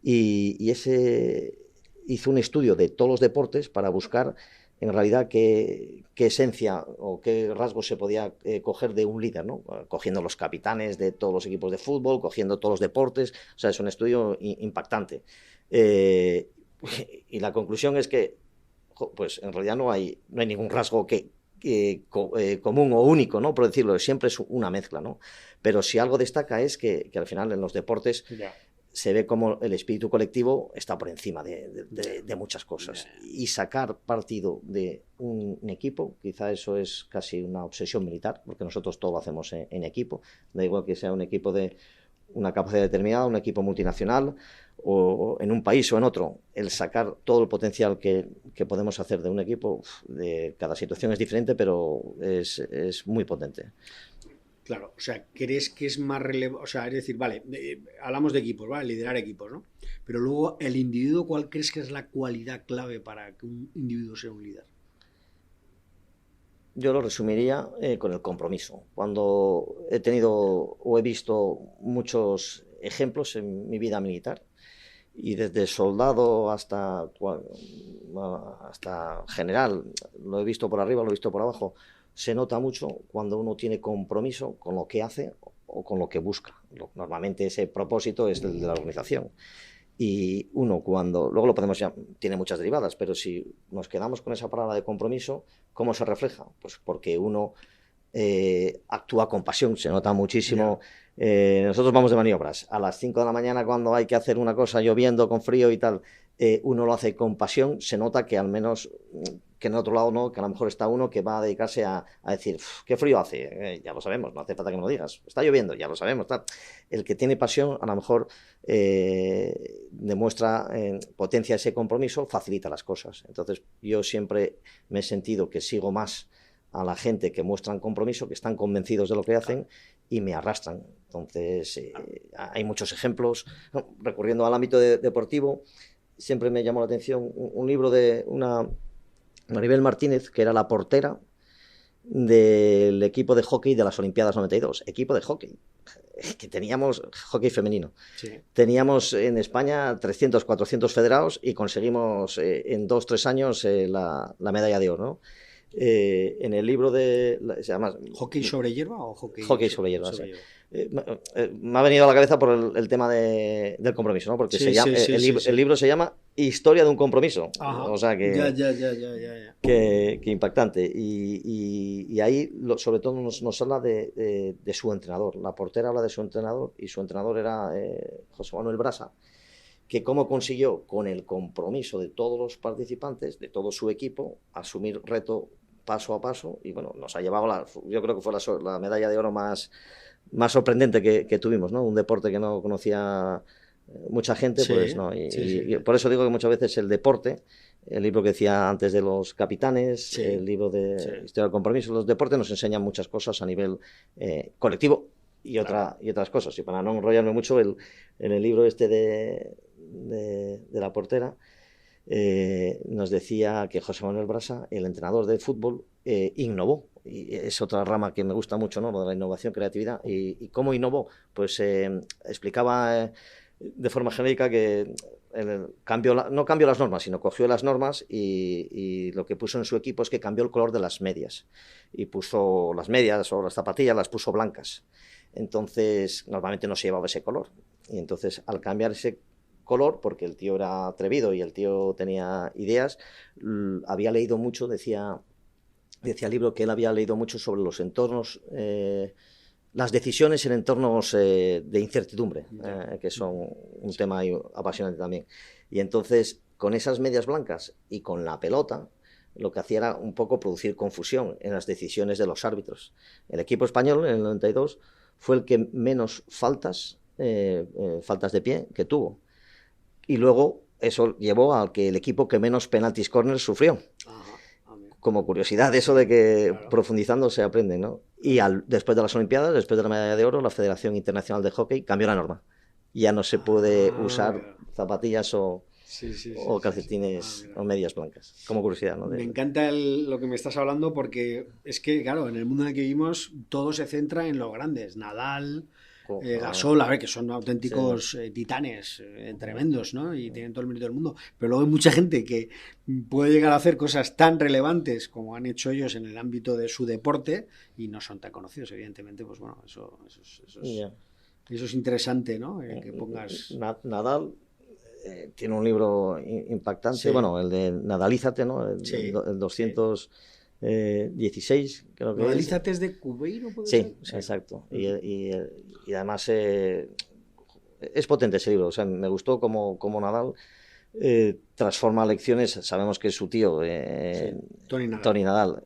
y ese hizo un estudio de todos los deportes para buscar en realidad qué esencia o qué rasgos se podía coger de un líder, ¿no? Cogiendo los capitanes de todos los equipos de fútbol, cogiendo todos los deportes. O sea, es un estudio impactante. Y la conclusión es que pues en realidad no hay ningún rasgo común o único, ¿no? Por decirlo, siempre es una mezcla, ¿no? Pero si algo destaca es que al final en los deportes se ve como el espíritu colectivo está por encima de muchas cosas. Y sacar partido de un equipo, quizá eso es casi una obsesión militar, porque nosotros todo lo hacemos en equipo, da igual que sea un equipo de una capacidad determinada, un equipo multinacional, o en un país o en otro, el sacar todo el potencial que podemos hacer de un equipo, de cada situación es diferente, pero es muy potente. Claro, o sea, ¿crees que es más relevante? O sea, es decir, vale, hablamos de equipos, ¿vale? Liderar equipos, ¿no? Pero luego, el individuo, ¿cuál crees que es la cualidad clave para que un individuo sea un líder? Yo lo resumiría con el compromiso. Cuando he tenido o he visto muchos ejemplos en mi vida militar, y desde soldado hasta general, lo he visto por arriba, lo he visto por abajo, se nota mucho cuando uno tiene compromiso con lo que hace o con lo que busca. Normalmente ese propósito es el de la organización. Y uno cuando, luego lo podemos ya, tiene muchas derivadas, pero si nos quedamos con esa palabra de compromiso, ¿cómo se refleja? Pues porque uno actúa con pasión, se nota muchísimo. Nosotros vamos de maniobras. A las 5 de la mañana cuando hay que hacer una cosa lloviendo, con frío y tal, uno lo hace con pasión, se nota que al menos, que en el otro lado no, que a lo mejor está uno que va a dedicarse a decir, qué frío hace, ya lo sabemos, no hace falta que me lo digas, está lloviendo, ya lo sabemos, tal. El que tiene pasión a lo mejor demuestra, potencia ese compromiso, facilita las cosas. Entonces yo siempre me he sentido que sigo más a la gente que muestran compromiso, que están convencidos de lo que hacen y me arrastran. Entonces hay muchos ejemplos. Recurriendo al ámbito deportivo, siempre me llamó la atención un libro de una Maribel Martínez, que era la portera del equipo de hockey de las Olimpiadas 92. Equipo de hockey, que teníamos hockey femenino. Sí. Teníamos en España 300, 400 federados y conseguimos en 2-3 años la medalla de oro, ¿no? En el libro de... ¿Se llama hockey sobre hierba o hockey? Hockey sobre hierba, sí. Me ha venido a la cabeza por el tema del compromiso, ¿no? Porque el libro se llama Historia de un compromiso. Ajá. O sea que... Ya. Que impactante. Y ahí, sobre todo, nos habla de su entrenador. La portera habla de su entrenador y su entrenador era José Manuel Brasa, que cómo consiguió, con el compromiso de todos los participantes, de todo su equipo, asumir reto paso a paso, y bueno, nos ha llevado, yo creo que fue la medalla de oro más sorprendente que tuvimos, ¿no? Un deporte que no conocía mucha gente, sí, pues no, y por eso digo que muchas veces el deporte, el libro que decía antes de los capitanes, sí, el libro de Historia del Compromiso, los deportes nos enseñan muchas cosas a nivel colectivo y otras cosas. Y para no enrollarme mucho, en el libro este de la portera, nos decía que José Manuel Brasa, el entrenador de fútbol, innovó. Y es otra rama que me gusta mucho, ¿no? Lo de la innovación, creatividad. ¿Y cómo innovó? Pues explicaba de forma genérica que no cambió las normas, sino cogió las normas y lo que puso en su equipo es que cambió el color de las medias. Y puso las medias o las zapatillas, las puso blancas. Entonces, normalmente no se llevaba ese color. Y entonces, al cambiar ese color, porque el tío era atrevido y el tío tenía ideas, había leído mucho, decía el libro que él había leído mucho sobre los entornos, las decisiones en entornos de incertidumbre, que son un tema apasionante también. Y entonces, con esas medias blancas y con la pelota, lo que hacía era un poco producir confusión en las decisiones de los árbitros. El equipo español, en el 92, fue el que menos faltas de pie que tuvo. Y luego eso llevó al que el equipo que menos penaltis corners sufrió. Como curiosidad, eso de que claro, profundizando se aprende, ¿no? Y después de las Olimpiadas, después de la medalla de oro, la Federación Internacional de Hockey cambió la norma. Ya no se puede usar zapatillas o calcetines o medias blancas. Como curiosidad, ¿no? Me encanta lo que me estás hablando, porque es que, claro, en el mundo en el que vivimos todo se centra en los grandes. Nadal, Gasol, a ver, que son auténticos titanes tremendos, ¿no? Y tienen todo el mérito del mundo. Pero luego hay mucha gente que puede llegar a hacer cosas tan relevantes como han hecho ellos en el ámbito de su deporte y no son tan conocidos, evidentemente. Pues bueno, eso es interesante, ¿no? Que pongas... Nadal tiene un libro impactante, sí, bueno, el de Nadalízate, ¿no? El 216, creo que Nadalízate es de Cubeiro, ¿puede ser? Sí, exacto. Y además es potente ese libro. O sea, me gustó como Nadal transforma lecciones. Sabemos que su tío, Tony Nadal,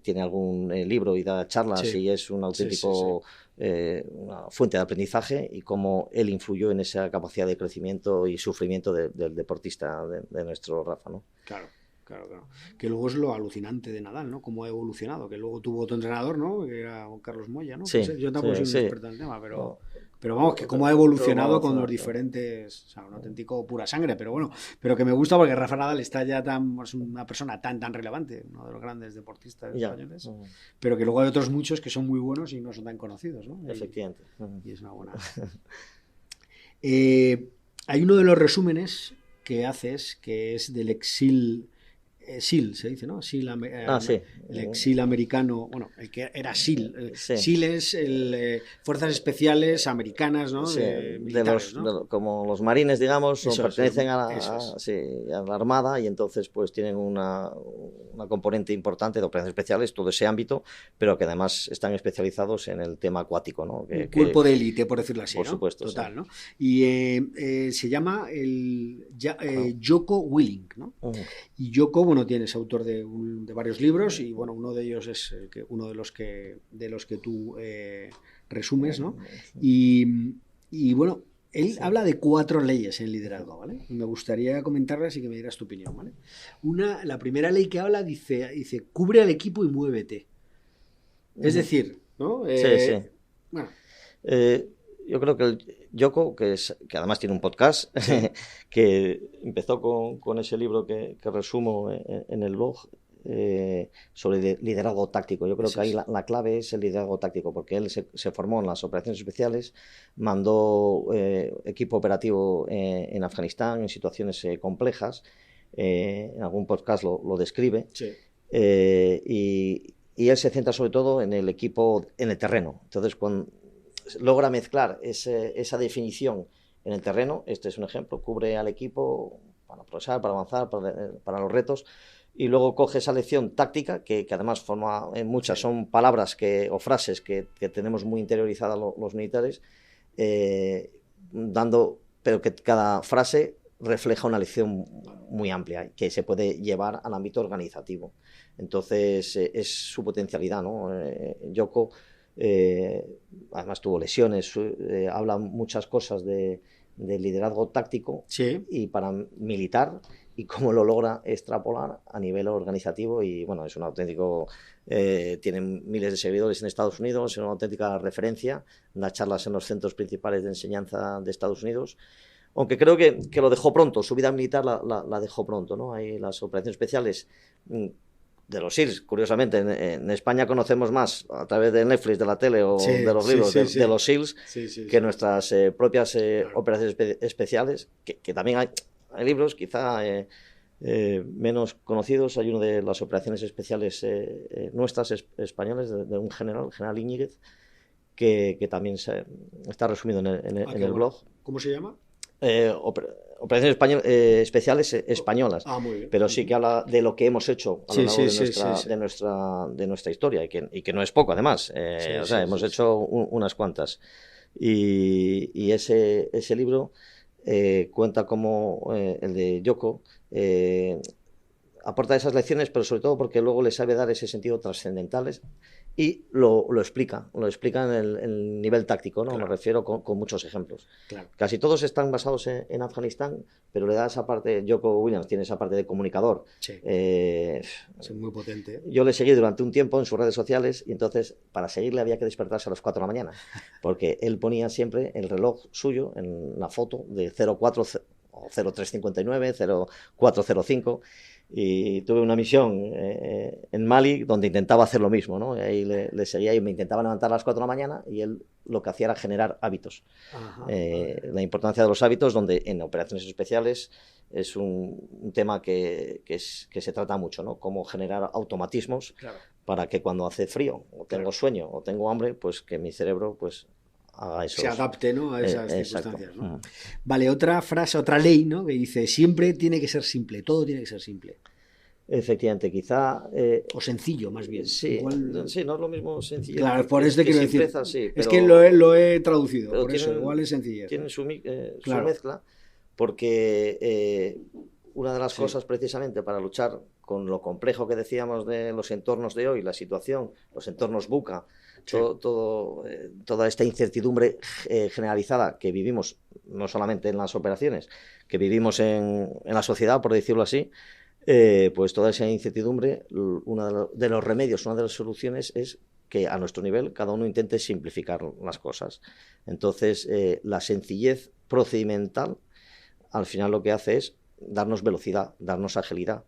tiene algún libro y da charlas, sí, y es un auténtico una fuente de aprendizaje, y cómo él influyó en esa capacidad de crecimiento y sufrimiento del deportista de nuestro Rafa, ¿no? Claro. Claro, claro. Que luego es lo alucinante de Nadal, ¿no? Cómo ha evolucionado, que luego tuvo otro entrenador, ¿no? Que era Carlos Moya, ¿no? Sí, Yo tampoco soy un sí. experto en el tema, pero... No. Pero vamos, que cómo ha evolucionado con los diferentes, o sea, un auténtico pura sangre, pero bueno, pero que me gusta porque Rafa Nadal está ya es una persona tan relevante, uno de los grandes deportistas españoles, pero que luego hay otros muchos que son muy buenos y no son tan conocidos, ¿no? Efectivamente. Y es una buena... hay uno de los resúmenes que haces que es del exil... SEAL se dice, ¿no? Sí. El exil americano, bueno, el que era SEAL. Sí. SEAL es Fuerzas Especiales Americanas, ¿no? Sí, militares, ¿no? como los marines, digamos, pertenecen a la Armada y entonces pues tienen una componente importante de operaciones especiales, todo ese ámbito, pero que además están especializados en el tema acuático, ¿no? Un cuerpo de élite, por decirlo así, por ¿no? supuesto, total, sí. ¿no? Y se llama Jocko Willink, ¿no? Y Jocko, bueno, es autor de varios libros y bueno, uno de ellos es uno de los que tú resumes, ¿no? Y bueno, él habla de 4 leyes en liderazgo, ¿vale? Y me gustaría comentarlas y que me dieras tu opinión, ¿vale? La primera ley que habla dice cubre al equipo y muévete. Es decir, ¿no? Sí. Bueno. Yo creo que el Jocko, que además tiene un podcast, que empezó con ese libro que resumo en el blog sobre liderazgo táctico. Yo creo que ahí la clave es el liderazgo táctico, porque él se formó en las operaciones especiales, mandó equipo operativo en Afganistán en situaciones complejas. En algún podcast lo describe. Sí. Y él se centra sobre todo en el equipo, en el terreno. Entonces, cuando logra mezclar esa definición en el terreno, este es un ejemplo, cubre al equipo para progresar, para avanzar, para los retos, y luego coge esa lección táctica, que además forma en muchas, son palabras o frases que tenemos muy interiorizadas los militares, pero que cada frase refleja una lección muy amplia que se puede llevar al ámbito organizativo. Entonces es su potencialidad, ¿no? Jocko además tuvo lesiones, habla muchas cosas de liderazgo táctico y para militar y cómo lo logra extrapolar a nivel organizativo y bueno, es un auténtico, tiene miles de seguidores en Estados Unidos, es una auténtica referencia, da charlas en los centros principales de enseñanza de Estados Unidos, aunque creo que lo dejó pronto, su vida militar la dejó pronto, ¿no? Hay las operaciones especiales de los SEALs, curiosamente, en España conocemos más a través de Netflix, de la tele o de los libros de los SEALs que nuestras propias operaciones especiales, que también hay libros quizá menos conocidos. Hay uno de las operaciones especiales nuestras españolas de un general Íñiguez, que también está resumido en el blog. ¿Cómo se llama? Operaciones especiales españolas, muy bien. Pero sí que habla de lo que hemos hecho a lo largo de nuestra historia y que no es poco además, hemos hecho unas cuantas y ese libro cuenta como el de Jocko aporta esas lecciones, pero sobre todo porque luego le sabe dar ese sentido trascendentales y lo explica en el nivel táctico, ¿no? Claro. Me refiero con muchos ejemplos. Claro. Casi todos están basados en Afganistán, pero le da esa parte, Jocko Williams tiene esa parte de comunicador. Sí. Es muy potente. Yo le seguí durante un tiempo en sus redes sociales y entonces para seguirle había que despertarse a las 4 de la mañana, porque él ponía siempre el reloj suyo en la foto de 04 o 0359, 0405 y tuve una misión en Mali donde intentaba hacer lo mismo, ¿no? Y ahí le seguía y me intentaba levantar a las 4 de la mañana y él lo que hacía era generar hábitos. La importancia de los hábitos, donde en operaciones especiales es un tema que se trata mucho, ¿no? Cómo generar automatismos para que cuando hace frío o tengo sueño o tengo hambre, pues que mi cerebro pues haga eso. Se adapte, ¿no? A esas circunstancias, ¿no? Vale, otra frase, otra ley, ¿no? Que dice, siempre tiene que ser simple, todo tiene que ser simple. Efectivamente, quizá... o sencillo, más bien. Sí, no es lo mismo sencillo. Claro, por eso quiero decir. Sí, es que lo he traducido, por eso, igual es sencillez. Tienen su mezcla, porque una de las cosas precisamente para luchar con lo complejo que decíamos de los entornos de hoy, la situación, los entornos VUCA, toda esta incertidumbre generalizada que vivimos, no solamente en las operaciones, que vivimos en la sociedad, por decirlo así, pues toda esa incertidumbre, uno de los remedios, una de las soluciones es que a nuestro nivel cada uno intente simplificar las cosas. Entonces, la sencillez procedimental al final lo que hace es darnos velocidad, darnos agilidad.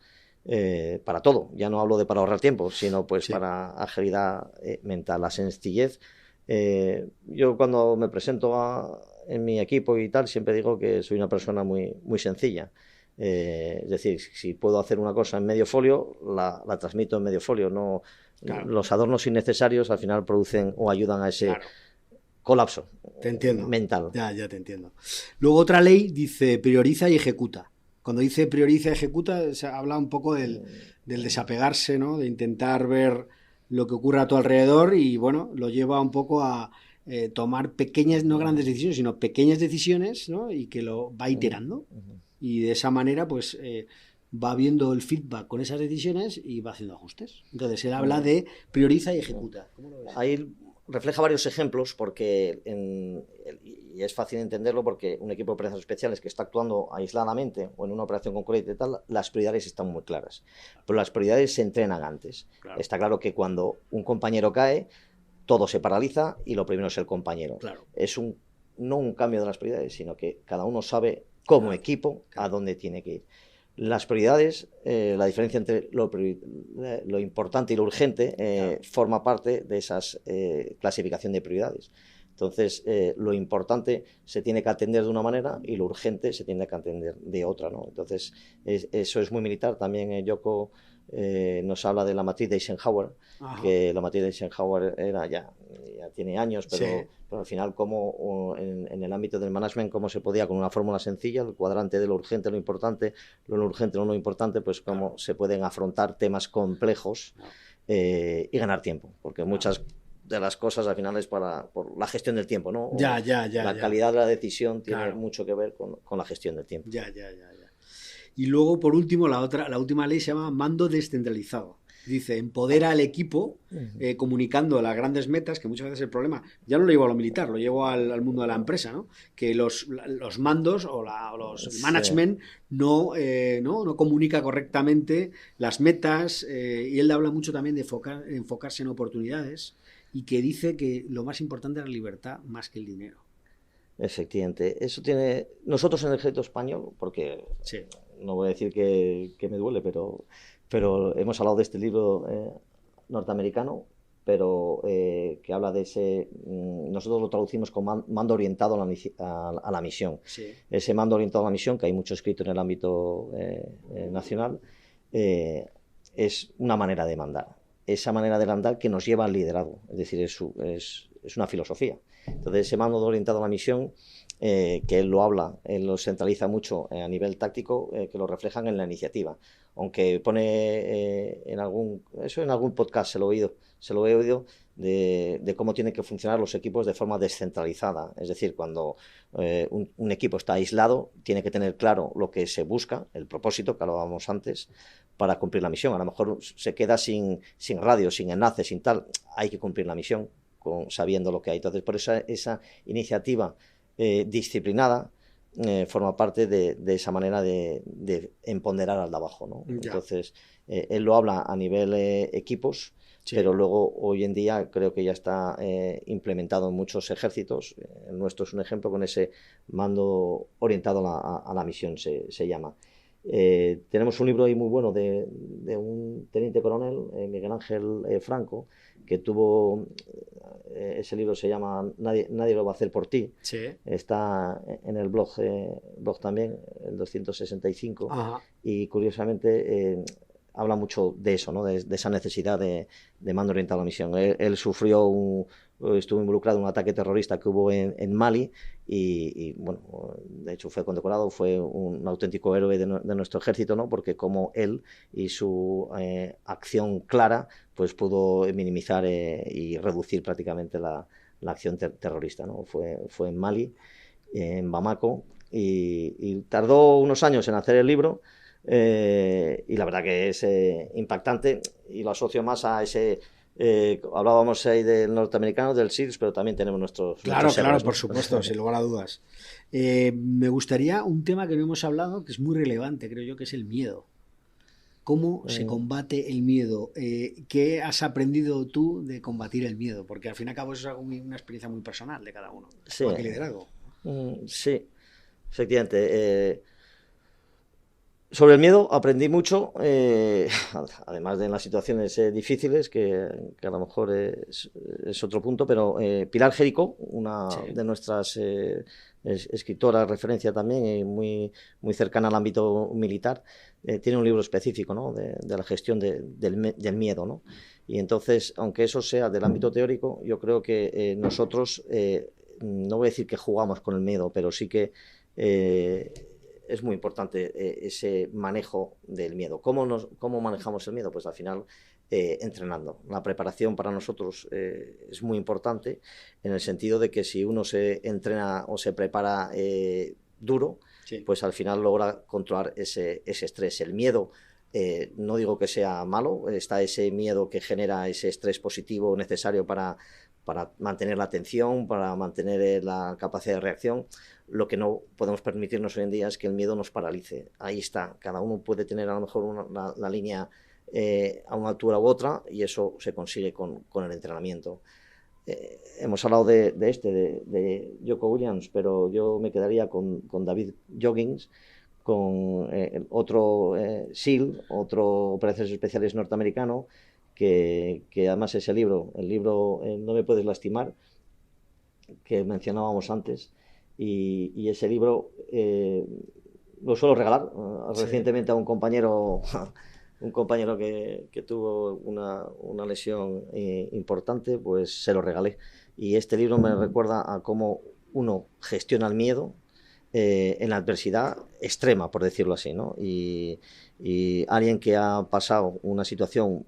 Para todo, ya no hablo de para ahorrar tiempo, sino pues para agilidad mental, la sencillez. Yo cuando me presento en mi equipo y tal, siempre digo que soy una persona muy, muy sencilla. Es decir, si puedo hacer una cosa en medio folio, la transmito en medio folio. No, claro. Los adornos innecesarios al final producen o ayudan a ese colapso mental. Ya te entiendo. Luego otra ley dice prioriza y ejecuta. Cuando dice prioriza y ejecuta, se habla un poco del desapegarse, ¿no? De intentar ver lo que ocurre a tu alrededor y, bueno, lo lleva un poco a tomar pequeñas, no grandes decisiones, sino pequeñas decisiones, ¿no? Y que lo va iterando. Y de esa manera, pues, va viendo el feedback con esas decisiones y va haciendo ajustes. Entonces, él habla de prioriza y ejecuta. ¿Cómo lo ves? Ahí refleja varios ejemplos porque y es fácil entenderlo porque un equipo de operaciones especiales que está actuando aisladamente o en una operación concreta y tal, las prioridades están muy claras. Pero las prioridades se entrenan antes. Claro. Está claro que cuando un compañero cae, todo se paraliza y lo primero es el compañero. Claro. Es no un cambio de las prioridades, sino que cada uno sabe como equipo a dónde tiene que ir. Las prioridades, la diferencia entre lo importante y lo urgente forma parte de esa clasificación de prioridades. Entonces, lo importante se tiene que atender de una manera y lo urgente se tiene que atender de otra, ¿no? Entonces, eso es muy militar. También Yoko nos habla de la matriz de Eisenhower, que la matriz de Eisenhower ya tiene años, pero al final como en el ámbito del management, cómo se podía con una fórmula sencilla, el cuadrante de lo urgente, lo importante, lo no urgente, lo no importante, pues cómo se pueden afrontar temas complejos y ganar tiempo, porque muchas de las cosas al final es por la gestión del tiempo, ¿no? La calidad de la decisión tiene mucho que ver con la gestión del tiempo. Ya. Y luego, por último, la última ley se llama mando descentralizado. Dice, empodera al equipo comunicando las grandes metas, que muchas veces el problema, ya no lo llevo a lo militar, lo llevo al mundo de la empresa, ¿no? Que los mandos o los management no comunica correctamente las metas, y él habla mucho también de enfocarse en oportunidades, y que dice que lo más importante es la libertad más que el dinero. Efectivamente. Eso tiene... Nosotros en el ejército español, porque no voy a decir que me duele, pero hemos hablado de este libro norteamericano, pero que habla de ese... nosotros lo traducimos como mando orientado a la misión. Sí. Ese mando orientado a la misión, que hay mucho escrito en el ámbito nacional, es una manera de mandar. Esa manera de mandar que nos lleva al liderazgo, es decir, es una filosofía. Entonces, ese mando orientado a la misión, que él lo habla, él lo centraliza mucho a nivel táctico, que lo reflejan en la iniciativa. Aunque pone en algún podcast se lo he oído de cómo tienen que funcionar los equipos de forma descentralizada. Es decir, cuando un equipo está aislado, tiene que tener claro lo que se busca, el propósito, que hablábamos antes, para cumplir la misión. A lo mejor se queda sin radio, sin enlace, sin tal. Hay que cumplir la misión sabiendo lo que hay. Entonces, por eso esa iniciativa disciplinada forma parte de esa manera de empoderar al de abajo, ¿no? Entonces, él lo habla a nivel equipos, pero luego hoy en día creo que ya está implementado en muchos ejércitos. El nuestro es un ejemplo con ese mando orientado a la misión, se llama. Tenemos un libro ahí muy bueno de un teniente coronel, Miguel Ángel Franco, que tuvo, ese libro se llama Nadie lo va a hacer por ti. Sí. Está en el blog también, el 265. Ajá. Y curiosamente habla mucho de eso, ¿no? De esa necesidad de mando orientado a la misión. Él estuvo involucrado en un ataque terrorista que hubo en Mali y bueno, de hecho fue condecorado, fue un auténtico héroe de nuestro ejército, ¿no? Porque como él y su acción clara pues pudo minimizar y reducir prácticamente la acción terrorista, ¿no? Fue en Mali, en Bamako, y tardó unos años en hacer el libro. Y la verdad que es impactante, y lo asocio más a ese hablábamos ahí del norteamericano, del SEALs, pero también tenemos nuestros claro, por supuesto, sin lugar a dudas. Me gustaría un tema que no hemos hablado, que es muy relevante, creo yo, que es el miedo. ¿Cómo se combate el miedo? ¿Qué has aprendido tú de combatir el miedo? Porque al fin y al cabo eso es una experiencia muy personal de cada uno. Sí, ¿Qué liderazgo? Sí, efectivamente. Sobre el miedo aprendí mucho, además de en las situaciones difíciles, que a lo mejor es otro punto, pero Pilar Jerico, una de nuestras escritoras referencia también, muy cercana al ámbito militar, tiene un libro específico, ¿no?, de la gestión del miedo, ¿no? Y entonces, aunque eso sea del ámbito teórico, yo creo que nosotros, no voy a decir que jugamos con el miedo, pero sí que es muy importante ese manejo del miedo. ¿Cómo manejamos el miedo? Pues al final entrenando. La preparación para nosotros es muy importante en el sentido de que si uno se entrena o se prepara duro, pues al final logra controlar ese estrés. El miedo, no digo que sea malo, está ese miedo que genera ese estrés positivo necesario para mantener la atención, para mantener la capacidad de reacción. Lo que no podemos permitirnos hoy en día es que el miedo nos paralice. Ahí está, cada uno puede tener a lo mejor la línea a una altura u otra, y eso se consigue con el entrenamiento. Hemos hablado de Jocko Williams, pero yo me quedaría con David Goggins, con otro SEAL, otro Operaciones Especiales norteamericano, que además el libro No me puedes lastimar, que mencionábamos antes, y ese libro lo suelo regalar recientemente a un compañero que tuvo una lesión importante, pues se lo regalé, y este libro me recuerda a cómo uno gestiona el miedo en la adversidad extrema, por decirlo así, ¿no? Y alguien que ha pasado una situación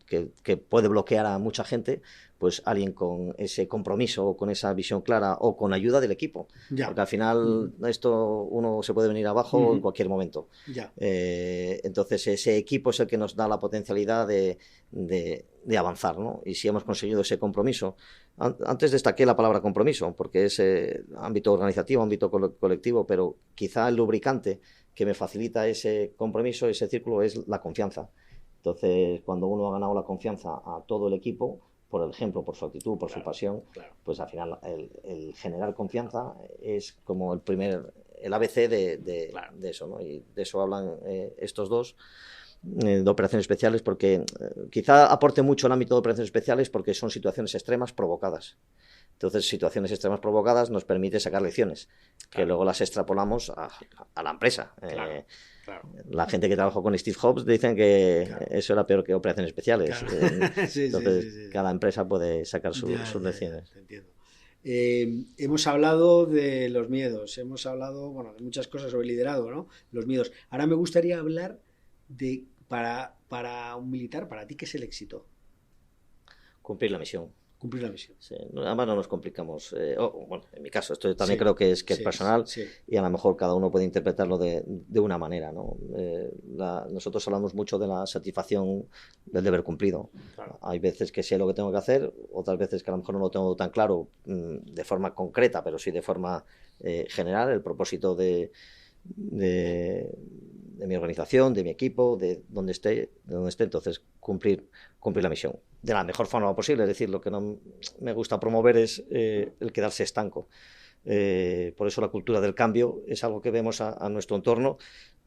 que puede bloquear a mucha gente, pues alguien con ese compromiso o con esa visión clara o con ayuda del equipo. Porque al final esto uno se puede venir abajo en cualquier momento. Entonces ese equipo es el que nos da la potencialidad de avanzar, ¿no? Y si hemos conseguido ese compromiso, antes destaqué la palabra compromiso porque es ámbito organizativo, ámbito colectivo, pero quizá el lubricante que me facilita ese compromiso, ese círculo, es la confianza. Entonces, cuando uno ha ganado la confianza a todo el equipo, por el ejemplo, por su actitud, por su pasión, pues al final el generar confianza es como el ABC de eso, ¿no? Y de eso hablan estos dos de operaciones especiales, porque quizá aporte mucho el ámbito de operaciones especiales porque son situaciones extremas provocadas. Entonces, situaciones extremas provocadas nos permite sacar lecciones que luego las extrapolamos a la empresa. La gente que trabajó con Steve Jobs dicen que eso era peor que operaciones especiales. Entonces, cada empresa puede sacar sus lecciones. Te entiendo. Hemos hablado de los miedos, hemos hablado, bueno, de muchas cosas sobre liderazgo, ¿no? Los miedos. Ahora me gustaría hablar de, para un militar, para ti, ¿qué es el éxito? Cumplir la misión. Cumplir la misión. Sí, además no nos complicamos. Bueno, en mi caso, esto también creo que es personal, y a lo mejor cada uno puede interpretarlo de una manera, ¿no? Nosotros hablamos mucho de la satisfacción del deber cumplido. Hay veces que sé lo que tengo que hacer, otras veces que a lo mejor no lo tengo tan claro de forma concreta, pero sí de forma general, el propósito de mi organización, de mi equipo, de donde esté. Entonces cumplir la misión de la mejor forma posible. Es decir, lo que no me gusta promover es el quedarse estanco. Por eso la cultura del cambio es algo que vemos a nuestro entorno,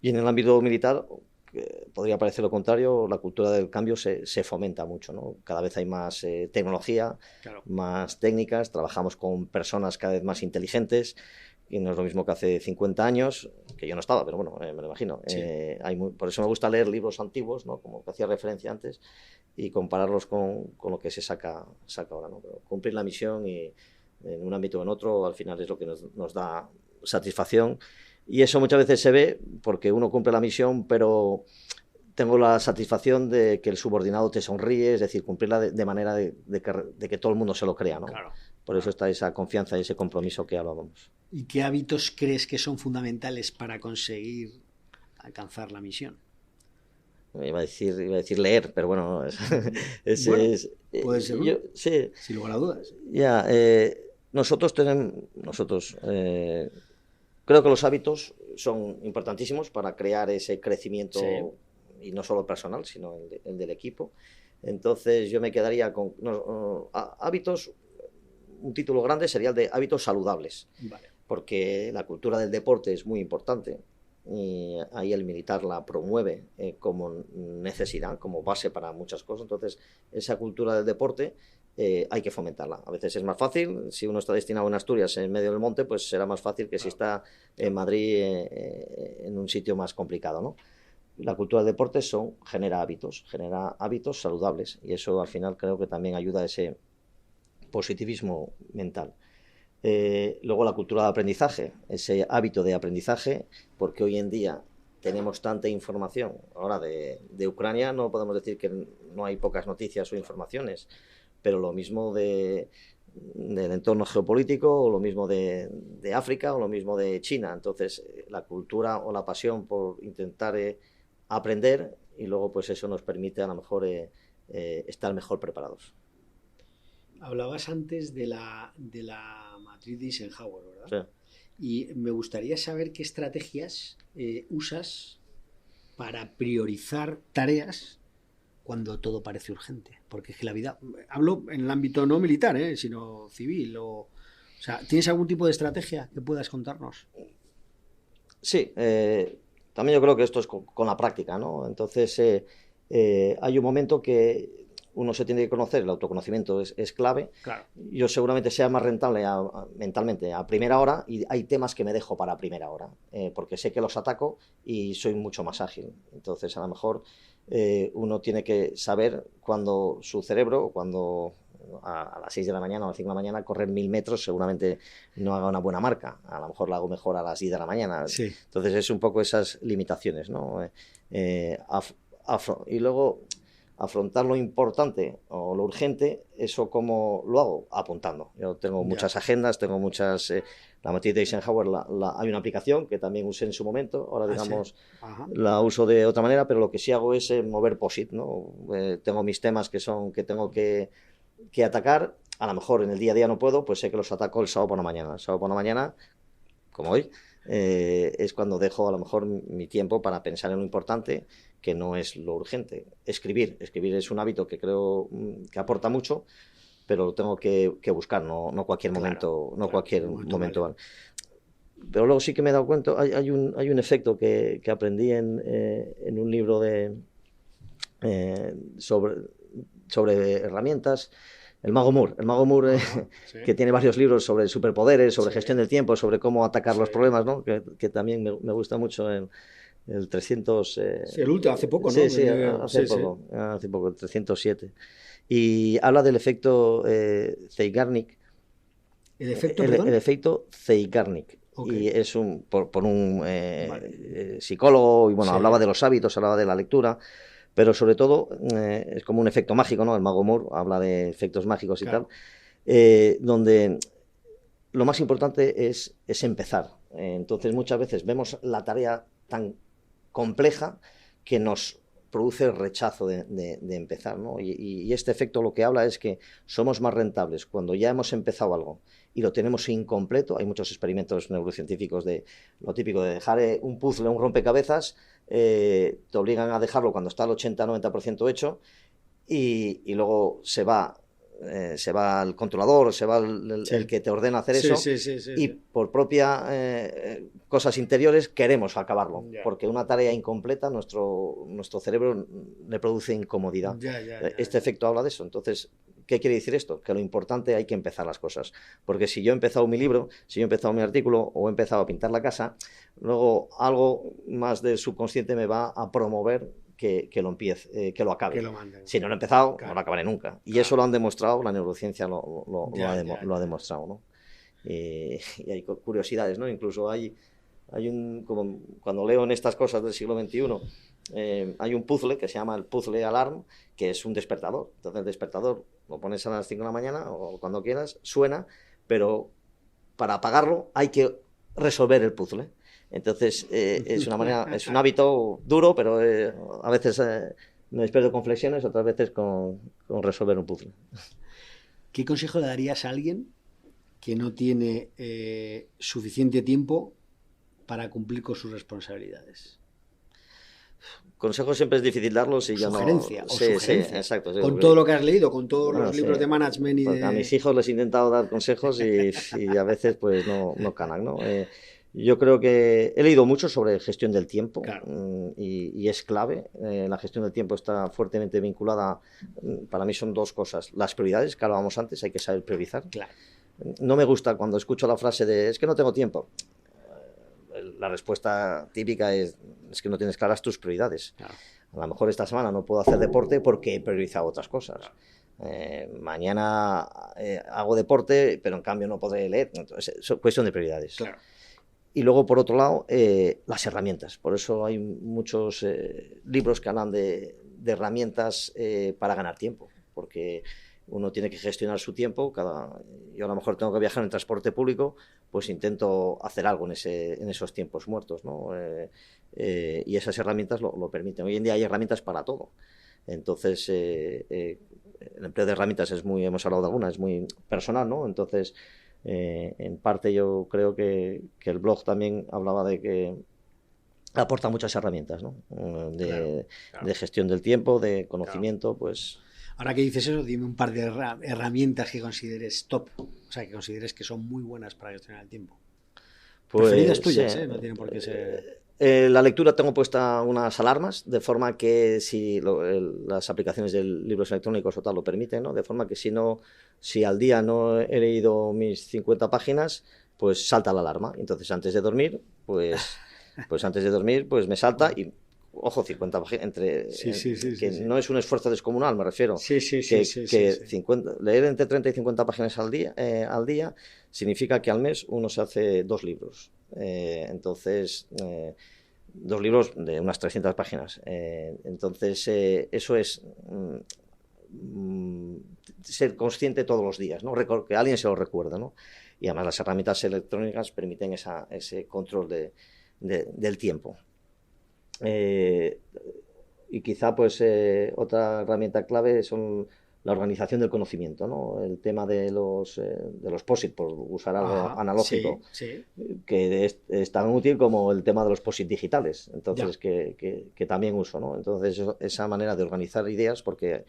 y en el ámbito militar podría parecer lo contrario. La cultura del cambio se fomenta mucho, ¿no? Cada vez hay más tecnología, más técnicas, trabajamos con personas cada vez más inteligentes, y no es lo mismo que hace 50 años, que yo no estaba, pero bueno, me lo imagino. Por eso me gusta leer libros antiguos, ¿no?, como que hacía referencia antes, y compararlos con lo que se saca ahora, ¿no? Pero cumplir la misión, y en un ámbito o en otro, al final es lo que nos da satisfacción. Y eso muchas veces se ve porque uno cumple la misión, pero tengo la satisfacción de que el subordinado te sonríe, es decir, cumplirla de manera de que todo el mundo se lo crea, ¿no? Por eso está esa confianza y ese compromiso que hablábamos. ¿Y qué hábitos crees que son fundamentales para conseguir alcanzar la misión? Iba a decir leer, pero bueno, puede ser. Sí. Sin lugar a dudas. Nosotros creo que los hábitos son importantísimos para crear ese crecimiento y no solo personal, sino el del equipo. Entonces yo me quedaría con hábitos, un título grande sería el de hábitos saludables, Vale. porque la cultura del deporte es muy importante y ahí el militar la promueve como necesidad, como base para muchas cosas. Entonces esa cultura del deporte hay que fomentarla. A veces es más fácil, si uno está destinado en Asturias, en medio del monte, pues será más fácil que si está en Madrid, en un sitio más complicado, ¿no? La cultura del deporte genera hábitos saludables, y eso al final creo que también ayuda a ese positivismo mental. Luego la cultura de aprendizaje, ese hábito de aprendizaje, porque hoy en día tenemos tanta información. Ahora de Ucrania no podemos decir que no hay pocas noticias o informaciones, pero lo mismo del entorno geopolítico, o lo mismo de África, o lo mismo de China. Entonces la cultura o la pasión por intentar aprender, y luego pues eso nos permite a lo mejor estar mejor preparados. Hablabas antes de la matriz de Eisenhower, ¿verdad? Sí. Y me gustaría saber qué estrategias usas para priorizar tareas cuando todo parece urgente. Porque es que la vida, hablo en el ámbito no militar, sino civil. O sea, ¿tienes algún tipo de estrategia que puedas contarnos? Sí, también yo creo que esto es con la práctica, ¿no? Entonces hay un momento que uno se tiene que conocer, el autoconocimiento es clave. Claro. Yo seguramente sea más rentable mentalmente a primera hora, y hay temas que me dejo para primera hora, porque sé que los ataco y soy mucho más ágil. Entonces, a lo mejor uno tiene que saber cuando su cerebro, cuando a las 6 de la mañana o a las 5 de la mañana, correr 1000 metros seguramente no haga una buena marca. A lo mejor la hago mejor a las 10 de la mañana. Sí. Entonces, es un poco esas limitaciones, ¿no? Y luego afrontar lo importante o lo urgente, ¿eso cómo lo hago? Apuntando. Yo tengo muchas agendas, tengo muchas... la matriz de Eisenhower, hay una aplicación que también usé en su momento, ahora digamos la uso de otra manera, pero lo que sí hago es mover POSIT, ¿no? Tengo mis temas que tengo que atacar, a lo mejor en el día a día no puedo, pues sé que los ataco el sábado por la mañana. El sábado por la mañana, como hoy, es cuando dejo a lo mejor mi tiempo para pensar en lo importante, que no es lo urgente. Escribir es un hábito que creo que aporta mucho, pero lo tengo que buscar, no cualquier momento, cualquier momento vale. Pero luego sí que me he dado cuenta, hay un efecto que aprendí en un libro sobre herramientas. El Mago Moore, sí, que tiene varios libros sobre superpoderes, sobre gestión del tiempo, sobre cómo atacar los problemas, ¿no? Que también me gusta mucho el 300... sí, el último, hace poco, ¿no? Sí, hace poco, el 307. Y habla del efecto Zeigarnik. ¿El efecto, el efecto Zeigarnik. Okay. Y es por un psicólogo, y bueno, hablaba de los hábitos, hablaba de la lectura, pero sobre todo es como un efecto mágico, ¿no? El Mago Moore habla de efectos mágicos y tal, donde lo más importante es empezar. Entonces muchas veces vemos la tarea tan compleja que nos produce rechazo de empezar, ¿no? Y este efecto lo que habla es que somos más rentables cuando ya hemos empezado algo y lo tenemos incompleto. Hay muchos experimentos neurocientíficos de lo típico de dejar un puzzle, un rompecabezas, te obligan a dejarlo cuando está al 80-90% hecho, y luego se va el controlador, se va el que te ordena hacer eso, y por propia cosas interiores queremos acabarlo, porque una tarea incompleta nuestro cerebro le produce incomodidad. Este efecto habla de eso. Entonces, ¿qué quiere decir esto? Que lo importante, hay que empezar las cosas, porque si yo he empezado mi libro, si yo he empezado mi artículo, o he empezado a pintar la casa, luego algo más del subconsciente me va a promover que lo empiece, que lo acabe. Que lo mande, si no lo he empezado, no lo acabaré nunca. Y eso lo han demostrado, la neurociencia lo ha demostrado, ¿no? Y hay curiosidades, ¿no? Incluso hay como cuando leo en estas cosas del siglo XXI, hay un puzzle que se llama el puzzle alarm, que es un despertador. Entonces el despertador lo pones a las 5 de la mañana o cuando quieras, suena, pero para apagarlo hay que resolver el puzzle. Entonces es un hábito duro, pero a veces me despierto con flexiones, otras veces con resolver un puzzle. ¿Qué consejo le darías a alguien que no tiene suficiente tiempo para cumplir con sus responsabilidades? consejos siempre es difícil darlos y yo sugerencia, no... o Sí, sugerencia. Exacto. Con todo lo que has leído, con todos los libros de management y a mis hijos les he intentado dar consejos y a veces pues no calan, ¿no? Yo creo que he leído mucho sobre gestión del tiempo, claro, y es clave. La gestión del tiempo está fuertemente vinculada, para mí son dos cosas. Las prioridades, que hablábamos antes, hay que saber priorizar. claro. No me gusta cuando escucho la frase de es que no tengo tiempo. La respuesta típica es que no tienes claras tus prioridades. Claro. A lo mejor esta semana no puedo hacer deporte porque he priorizado otras cosas. Mañana hago deporte, pero en cambio no podré leer. Entonces, es cuestión de prioridades. Claro. Y luego, por otro lado, las herramientas. Por eso hay muchos libros que hablan de herramientas para ganar tiempo. Porque uno tiene que gestionar su tiempo. Yo a lo mejor tengo que viajar en transporte público, pues intento hacer algo en esos tiempos muertos, ¿no? Y esas herramientas lo permiten. Hoy en día hay herramientas para todo. Entonces, el empleo de herramientas hemos hablado de algunas, es muy personal, ¿no? Entonces, en parte yo creo que el blog también hablaba de que aporta muchas herramientas, ¿no? De gestión del tiempo, de conocimiento, pues... Ahora que dices eso, dime un par de herramientas que consideres top, o sea, que consideres que son muy buenas para gestionar el tiempo. Pues, preferidas tuyas, no tienen por qué ser... La lectura tengo puesta unas alarmas, de forma que si las aplicaciones de libros electrónicos o tal lo permiten, ¿no? De forma que si al día no he leído mis 50 páginas, pues salta la alarma. Entonces antes de dormir, pues me salta y... Ojo, 50 páginas, no es un esfuerzo descomunal, me refiero. Sí. 50, leer entre 30 y 50 páginas al día significa que al mes uno se hace 2 libros. Entonces, 2 libros de unas 300 páginas. Entonces, eso es ser consciente todos los días, ¿no? Que alguien se lo recuerde, ¿no? Y además las herramientas electrónicas permiten ese control del tiempo. Y quizá pues otra herramienta clave son la organización del conocimiento, ¿no? El tema de los POSIT, por usar algo analógico, que es tan útil como el tema de los POSIT digitales, entonces que también uso, ¿no? Entonces esa manera de organizar ideas, porque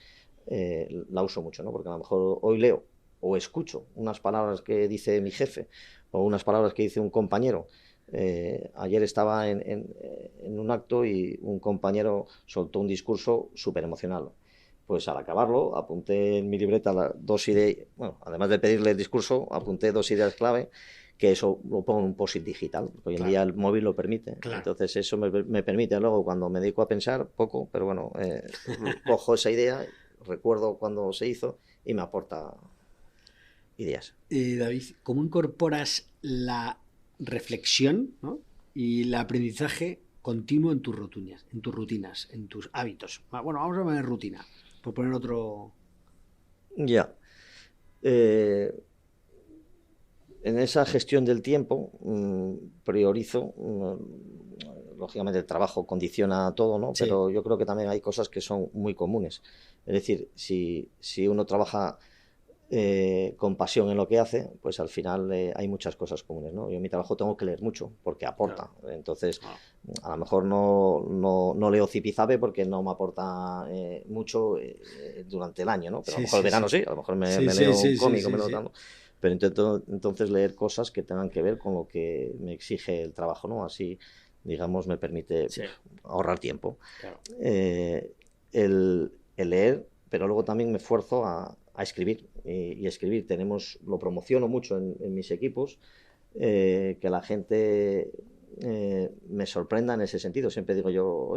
la uso mucho, ¿no? Porque a lo mejor hoy leo o escucho unas palabras que dice mi jefe o unas palabras que dice un compañero. Ayer estaba en un acto y un compañero soltó un discurso súper emocional. Pues al acabarlo apunté en mi libreta 2 ideas, bueno, además de pedirle el discurso, apunté 2 ideas clave, que eso lo pongo en un POSIT digital, porque hoy en día el móvil lo permite. Entonces eso me permite luego, cuando me dedico a pensar, poco, pero bueno, cojo esa idea, recuerdo cuando se hizo y me aporta ideas. David, ¿cómo incorporas la reflexión, ¿no? y el aprendizaje continuo en tus rutinas, en tus hábitos? Bueno, vamos a poner rutina, por poner otro... Ya. En esa gestión del tiempo priorizo, lógicamente el trabajo condiciona todo, ¿no? Sí. Pero yo creo que también hay cosas que son muy comunes. Es decir, si uno trabaja con pasión en lo que hace, pues al final hay muchas cosas comunes, ¿no? Yo en mi trabajo tengo que leer mucho porque aporta. Entonces, a lo mejor no leo Zipizape porque no me aporta mucho durante el año, ¿no? Pero a lo mejor el verano sí, a lo mejor me leo un cómic, ¿no? Pero intento entonces leer cosas que tengan que ver con lo que me exige el trabajo, ¿no? Así, digamos, me permite ahorrar tiempo. Claro. El leer, pero luego también me esfuerzo a escribir y escribir. Lo promociono mucho en mis equipos, que la gente me sorprenda en ese sentido. Siempre digo yo,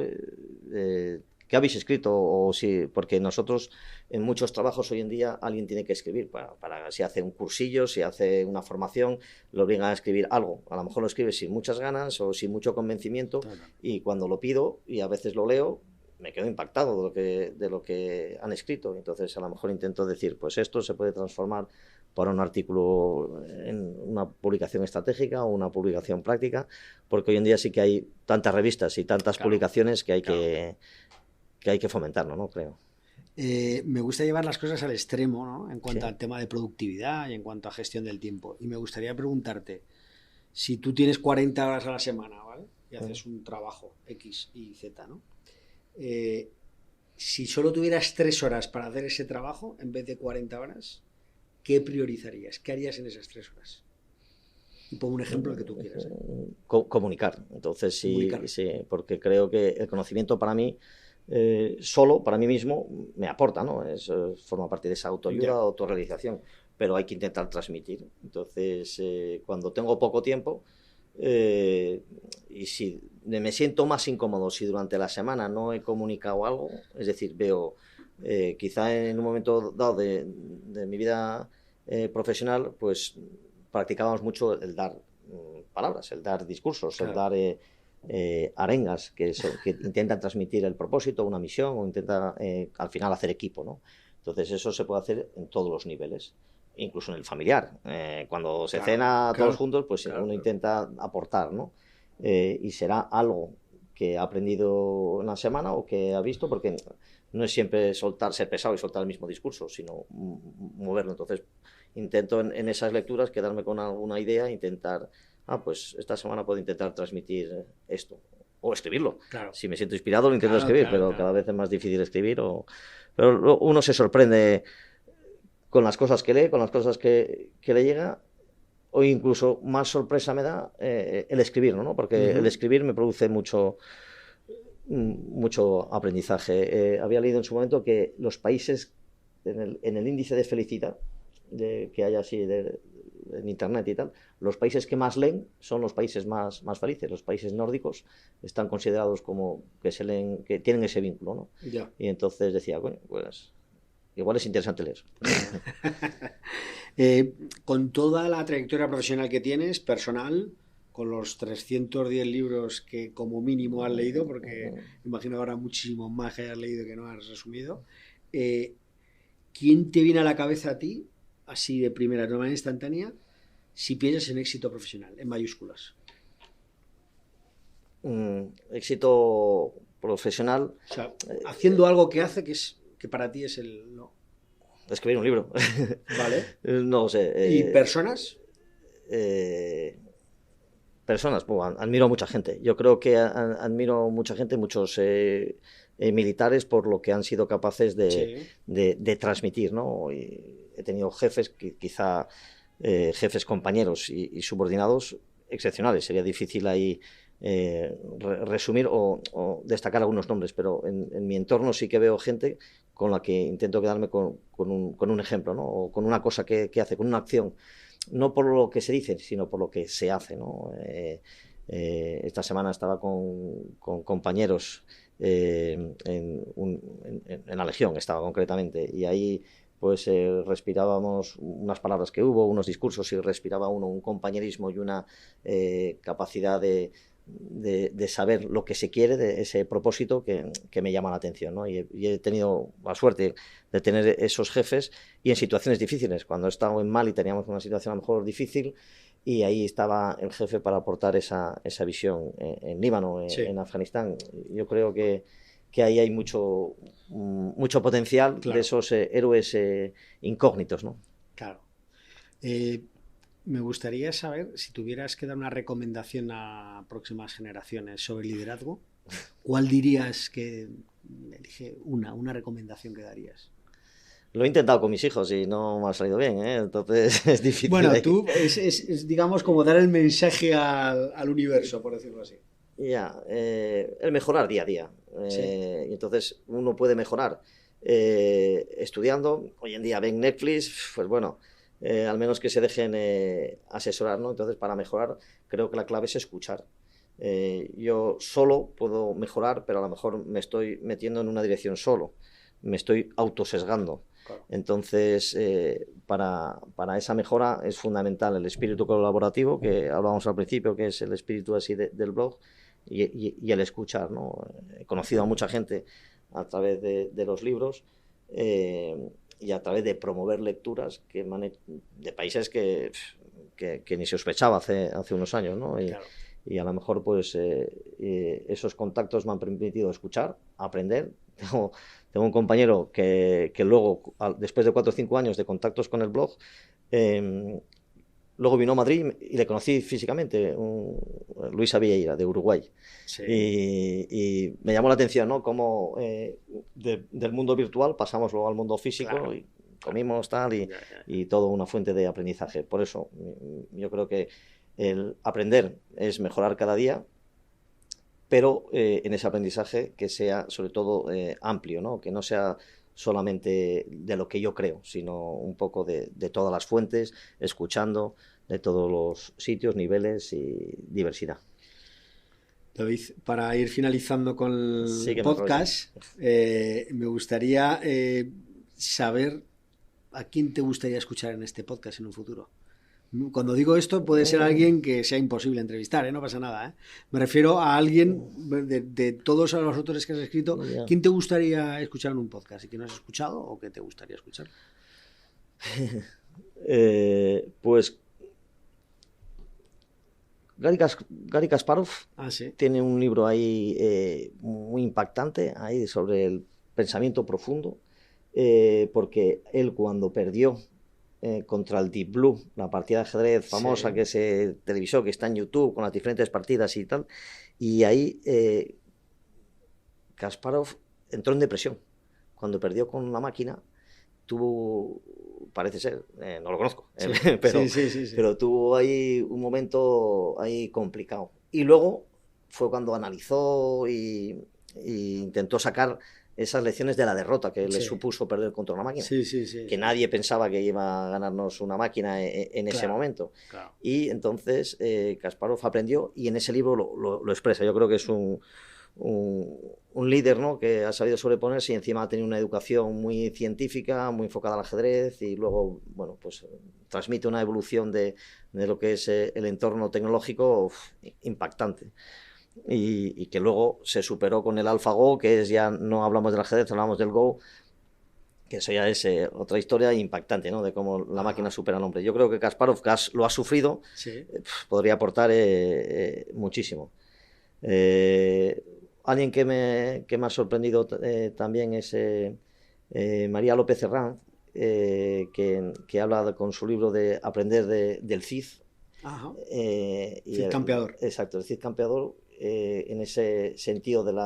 ¿qué habéis escrito? O si, porque nosotros en muchos trabajos hoy en día alguien tiene que escribir para si hace un cursillo, si hace una formación, lo obligan a escribir algo. A lo mejor lo escribe sin muchas ganas o sin mucho convencimiento, y cuando lo pido y a veces lo leo, me quedo impactado de lo que han escrito. Entonces a lo mejor intento decir, pues esto se puede transformar para un artículo en una publicación estratégica o una publicación práctica, porque hoy en día sí que hay tantas revistas y tantas publicaciones que hay que fomentarlo, ¿no? Creo. Me gusta llevar las cosas al extremo, ¿no? En cuanto al tema de productividad y en cuanto a gestión del tiempo. Y me gustaría preguntarte, si tú tienes 40 horas a la semana, ¿vale? Y haces un trabajo X y Z, ¿no? Si solo tuvieras 3 horas para hacer ese trabajo en vez de 40 horas, ¿qué priorizarías? ¿Qué harías en esas 3 horas? Y pon un ejemplo el que tú quieras. Comunicar. Entonces, Comunicar. sí, porque creo que el conocimiento para mí, solo, para mí mismo, me aporta, ¿no? Forma parte de esa autoayuda, autorrealización, pero hay que intentar transmitir. Entonces, cuando tengo poco tiempo, y si me siento más incómodo si durante la semana no he comunicado algo, es decir, veo quizá en un momento dado de mi vida profesional, pues practicábamos mucho el dar palabras, el dar discursos, el dar arengas que intentan transmitir el propósito, una misión, o intenta al final hacer equipo, ¿no? Entonces eso se puede hacer en todos los niveles, incluso en el familiar. Cuando se cena todos juntos, pues uno intenta aportar, ¿no? Y será algo que ha aprendido en la semana o que ha visto, porque no es siempre ser pesado y soltar el mismo discurso, sino moverlo. Entonces intento en esas lecturas quedarme con alguna idea, intentar, pues esta semana puedo intentar transmitir esto, o escribirlo. Claro. Si me siento inspirado lo intento escribir, pero cada vez es más difícil escribir. Pero uno se sorprende con las cosas que lee, con las cosas que le llega, o incluso más sorpresa me da el escribir, ¿no? Porque el escribir me produce mucho aprendizaje. Había leído en su momento que los países en el índice de felicidad que hay así en internet y tal, los países que más leen son los países más felices. Los países nórdicos están considerados como que tienen ese vínculo, ¿no? Ya. Y entonces decía, bueno, pues igual es interesante leer. Con toda la trayectoria profesional que tienes, personal, con los 310 libros que como mínimo has leído, porque imagino que habrá muchísimo más que hayas leído que no has resumido, ¿quién te viene a la cabeza a ti, así de primera, de manera instantánea, si piensas en éxito profesional, en mayúsculas? Éxito profesional. O sea, haciendo algo que hace que para ti es el... No. Escribir un libro. Vale. No sé. ¿Y personas? Personas, admiro a mucha gente. Yo creo que admiro a mucha gente, muchos militares, por lo que han sido capaces de transmitir, ¿no? Y he tenido jefes, quizá jefes compañeros y subordinados excepcionales. Sería difícil ahí resumir o destacar algunos nombres, pero en mi entorno sí que veo gente con la que intento quedarme con un ejemplo, ¿no? O con una cosa que hace, con una acción. No por lo que se dice, sino por lo que se hace, ¿no? Esta semana estaba con compañeros en la Legión, estaba concretamente, y ahí pues respirábamos unas palabras que hubo, unos discursos, y respiraba uno un compañerismo y una capacidad de saber lo que se quiere, de ese propósito que me llama la atención, ¿no? Y he tenido la suerte de tener esos jefes, y en situaciones difíciles, cuando he estado en Mali teníamos una situación a lo mejor difícil, y ahí estaba el jefe para aportar esa visión en Líbano, en Afganistán. Yo creo que ahí hay mucho potencial, claro, de esos héroes incógnitos, ¿no? Claro. Me gustaría saber, si tuvieras que dar una recomendación a próximas generaciones sobre liderazgo, ¿cuál dirías que elige una recomendación que darías? Lo he intentado con mis hijos y no me ha salido bien, ¿eh? Entonces es difícil. Bueno, tú es digamos como dar el mensaje al universo, por decirlo así. Ya, el mejorar día a día. Y entonces uno puede mejorar estudiando. Hoy en día ven Netflix, pues bueno, al menos que se dejen asesorar, ¿no? Entonces, para mejorar, creo que la clave es escuchar. Yo solo puedo mejorar, pero a lo mejor me estoy metiendo en una dirección solo, me estoy autosesgando. Claro. Entonces, para esa mejora es fundamental el espíritu colaborativo, que hablábamos al principio, que es el espíritu así del blog, y el escuchar, ¿no? He conocido a mucha gente a través de los libros, y a través de promover lecturas de países que ni sospechaba hace unos años, ¿no? Claro. Y a lo mejor pues esos contactos me han permitido escuchar, aprender. Tengo un compañero que luego, después de 4 o 5 años de contactos con el blog, Luego vino a Madrid y le conocí físicamente, Luis Avieira, de Uruguay. Sí. Y me llamó la atención, ¿no? Cómo del mundo virtual pasamos luego al mundo físico, claro, y comimos tal, y todo una fuente de aprendizaje. Por eso yo creo que el aprender es mejorar cada día, pero en ese aprendizaje que sea sobre todo amplio, ¿no? Que no sea solamente de lo que yo creo, sino un poco de todas las fuentes, escuchando de todos los sitios, niveles y diversidad. David, para ir finalizando con el podcast, me gustaría saber a quién te gustaría escuchar en este podcast en un futuro. Cuando digo esto, puede ser alguien que sea imposible entrevistar, no pasa nada. Me refiero a alguien de todos los autores que has escrito. ¿Quién te gustaría escuchar en un podcast? ¿Y que no has escuchado o que te gustaría escuchar? Pues Garry Kasparov tiene un libro ahí muy impactante ahí sobre el pensamiento profundo, porque él cuando perdió contra el Deep Blue, la partida de ajedrez famosa que se televisó, que está en YouTube con las diferentes partidas y tal, y ahí Kasparov entró en depresión. Cuando perdió con la máquina, tuvo, parece ser, no lo conozco, pero tuvo ahí un momento ahí complicado. Y luego fue cuando analizó y intentó sacar esas lecciones de la derrota que le supuso perder contra una máquina, que nadie pensaba que iba a ganarnos una máquina en ese momento. Claro. Y entonces Kasparov aprendió y en ese libro lo expresa. Yo creo que es un líder, ¿no? Que ha sabido sobreponerse y encima ha tenido una educación muy científica, muy enfocada al ajedrez, y luego, bueno, pues transmite una evolución de lo que es el entorno tecnológico impactante. Y que luego se superó con el AlphaGo, que es ya no hablamos del ajedrez, hablamos del Go, que eso ya es otra historia impactante, ¿no? De cómo la máquina supera al hombre. Yo creo que Kasparov lo ha sufrido, podría aportar muchísimo. Alguien que me ha sorprendido también es María López Herranz, que habla con su libro de Aprender del Cid. Cid Campeador. Exacto, el Cid Campeador, en ese sentido del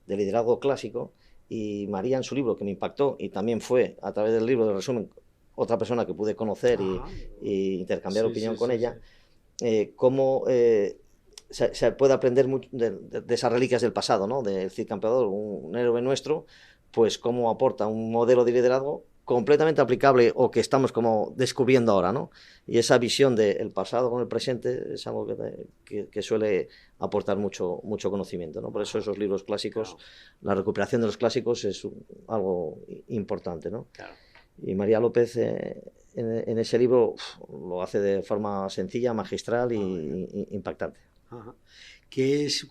liderazgo clásico. Y María, en su libro, que me impactó, y también fue a través del libro de resumen otra persona que pude conocer y intercambiar opinión con ella, cómo se puede aprender mucho de esas reliquias del pasado, ¿no? Del Cid Campeador, un héroe nuestro, pues cómo aporta un modelo de liderazgo completamente aplicable o que estamos como descubriendo ahora, ¿no? Y esa visión del pasado con el presente es algo que suele aportar mucho conocimiento, ¿no? Por eso esos libros clásicos, la recuperación de los clásicos es algo importante, ¿no? Claro. Y María López en ese libro lo hace de forma sencilla, magistral y impactante. Ajá.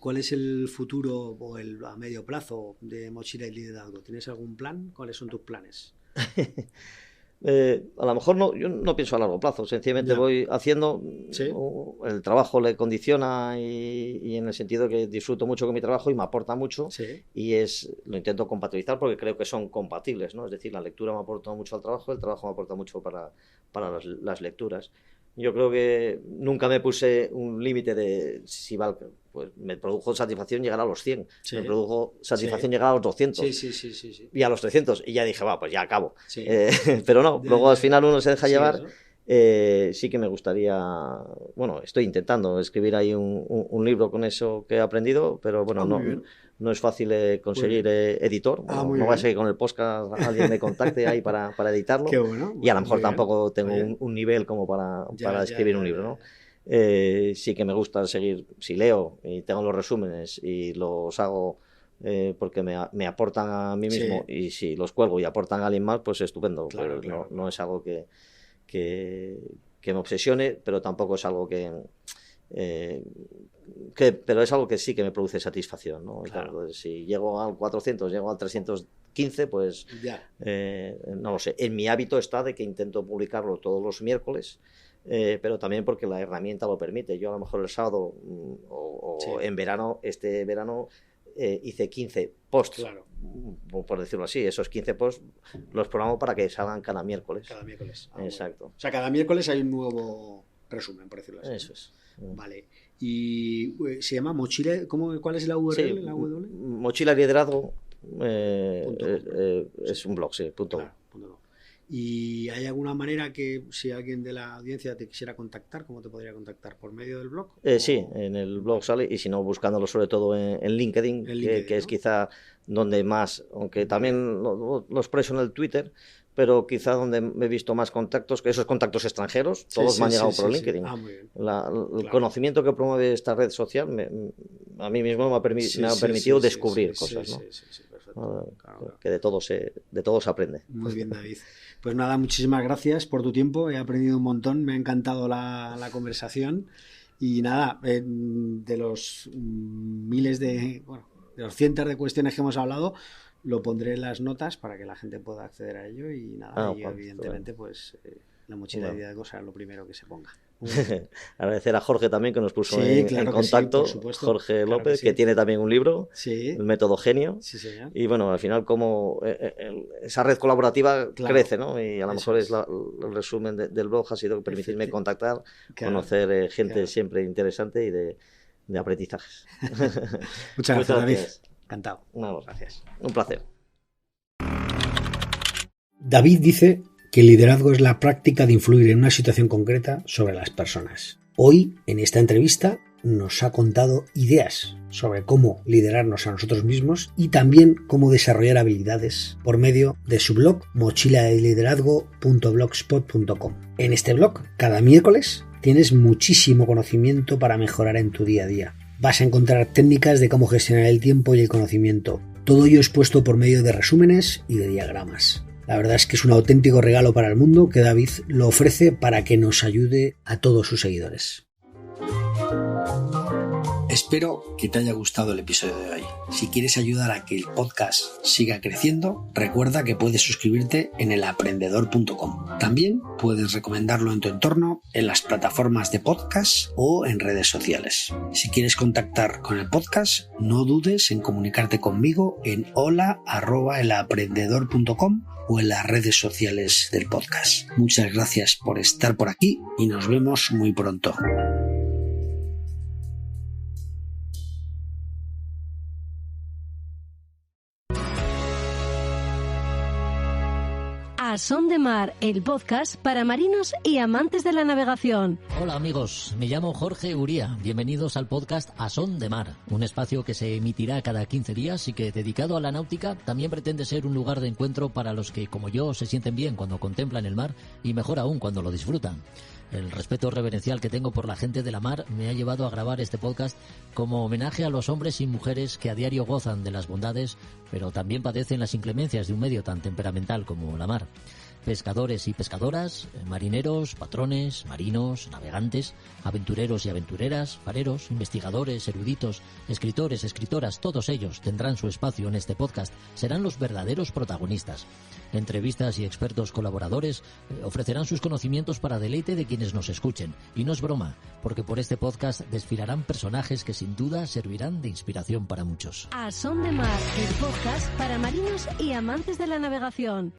¿Cuál es el futuro o a medio plazo de Mochila y Liderazgo? ¿Tienes algún plan? ¿Cuáles son tus planes? A lo mejor yo no pienso a largo plazo, sencillamente voy haciendo, el trabajo le condiciona y en el sentido que disfruto mucho con mi trabajo y me aporta mucho, y lo intento compatibilizar porque creo que son compatibles, ¿no? Es decir, la lectura me aporta mucho al trabajo, el trabajo me aporta mucho para las lecturas. Yo creo que nunca me puse un límite de si pues me produjo satisfacción llegar a los 100, me produjo satisfacción llegar a los 200 y a los 300 y ya dije, pues ya acabo. Pero no, luego al final uno se deja llevar. Sí que me gustaría, bueno, estoy intentando escribir ahí un libro con eso que he aprendido, pero bueno, no es fácil conseguir editor. Bueno, no va a ser que con el podcast alguien me contacte ahí para editarlo. Qué bueno, y a lo mejor tampoco tengo un nivel como para escribir un libro, ¿no? Sí que me gusta seguir, si leo y tengo los resúmenes y los hago porque me aportan a mí mismo, y si los cuelgo y aportan a alguien más, pues estupendo. Pero no es algo que me obsesione, pero tampoco es algo pero es algo que sí que me produce satisfacción, ¿no? Claro. Entonces, si llego al 400, llego al 315, pues no lo sé. En mi hábito está de que intento publicarlo todos los miércoles, pero también porque la herramienta lo permite. Yo a lo mejor el sábado o en verano, este verano, hice 15 posts, por decirlo así. Esos 15 posts los programo para que salgan cada miércoles. Cada miércoles. Exacto. O sea, cada miércoles hay un nuevo resumen, por decirlo así. Eso es. Vale. Y se llama Mochila, ¿cuál es la URL? Sí, ¿La W? Mochila Liderazgo es un blog, sí, punto. Claro, punto. ¿Y hay alguna manera que si alguien de la audiencia te quisiera contactar, cómo te podría contactar? ¿Por medio del blog? Sí, en el blog sale, y si no, buscándolo sobre todo en LinkedIn, que es quizá donde más, aunque también lo expreso en el Twitter, pero quizá donde he visto más contactos, que esos contactos extranjeros, todos me han llegado por LinkedIn. Muy bien. El conocimiento que promueve esta red social a mí mismo me ha permitido descubrir cosas, ¿no? Sí, perfecto. Claro. Que de todo se aprende. Muy bien, David. Pues nada, muchísimas gracias por tu tiempo, he aprendido un montón, me ha encantado la conversación y nada, de los miles de los cientos de cuestiones que hemos hablado, lo pondré en las notas para que la gente pueda acceder a ello y nada, evidentemente pues la mochila de liderazgo será lo primero que se ponga. Agradecer a Jorge también que nos puso en contacto, Jorge López, que tiene también un libro, El Método Genio, y bueno, al final como esa red colaborativa crece, ¿no? Y a lo mejor es el resumen del blog ha sido permitirme contactar, conocer gente siempre interesante y de aprendizajes. Muchas gracias, David. Encantado. No, gracias. Un placer. David dice que el liderazgo es la práctica de influir en una situación concreta sobre las personas. Hoy, en esta entrevista, nos ha contado ideas sobre cómo liderarnos a nosotros mismos y también cómo desarrollar habilidades por medio de su blog mochiladeliderazgo.blogspot.com. En este blog, cada miércoles, tienes muchísimo conocimiento para mejorar en tu día a día. Vas a encontrar técnicas de cómo gestionar el tiempo y el conocimiento. Todo ello expuesto por medio de resúmenes y de diagramas. La verdad es que es un auténtico regalo para el mundo que David lo ofrece para que nos ayude a todos sus seguidores. Espero que te haya gustado el episodio de hoy. Si quieres ayudar a que el podcast siga creciendo, recuerda que puedes suscribirte en elaprendedor.com. También puedes recomendarlo en tu entorno, en las plataformas de podcast o en redes sociales. Si quieres contactar con el podcast, no dudes en comunicarte conmigo en hola@elaprendedor.com o en las redes sociales del podcast. Muchas gracias por estar por aquí y nos vemos muy pronto. A Son de Mar, el podcast para marinos y amantes de la navegación. Hola amigos, me llamo Jorge Uría. Bienvenidos al podcast A Son de Mar, un espacio que se emitirá cada 15 días y que, dedicado a la náutica, también pretende ser un lugar de encuentro para los que, como yo, se sienten bien cuando contemplan el mar y mejor aún cuando lo disfrutan. El respeto reverencial que tengo por la gente de la mar me ha llevado a grabar este podcast como homenaje a los hombres y mujeres que a diario gozan de las bondades, pero también padecen las inclemencias de un medio tan temperamental como la mar. Pescadores y pescadoras, marineros, patrones, marinos, navegantes, aventureros y aventureras, fareros, investigadores, eruditos, escritores, escritoras, todos ellos tendrán su espacio en este podcast, serán los verdaderos protagonistas. Entrevistas y expertos colaboradores ofrecerán sus conocimientos para deleite de quienes nos escuchen. Y no es broma, porque por este podcast desfilarán personajes que sin duda servirán de inspiración para muchos. A Son de Mar, el podcast para marinos y amantes de la navegación.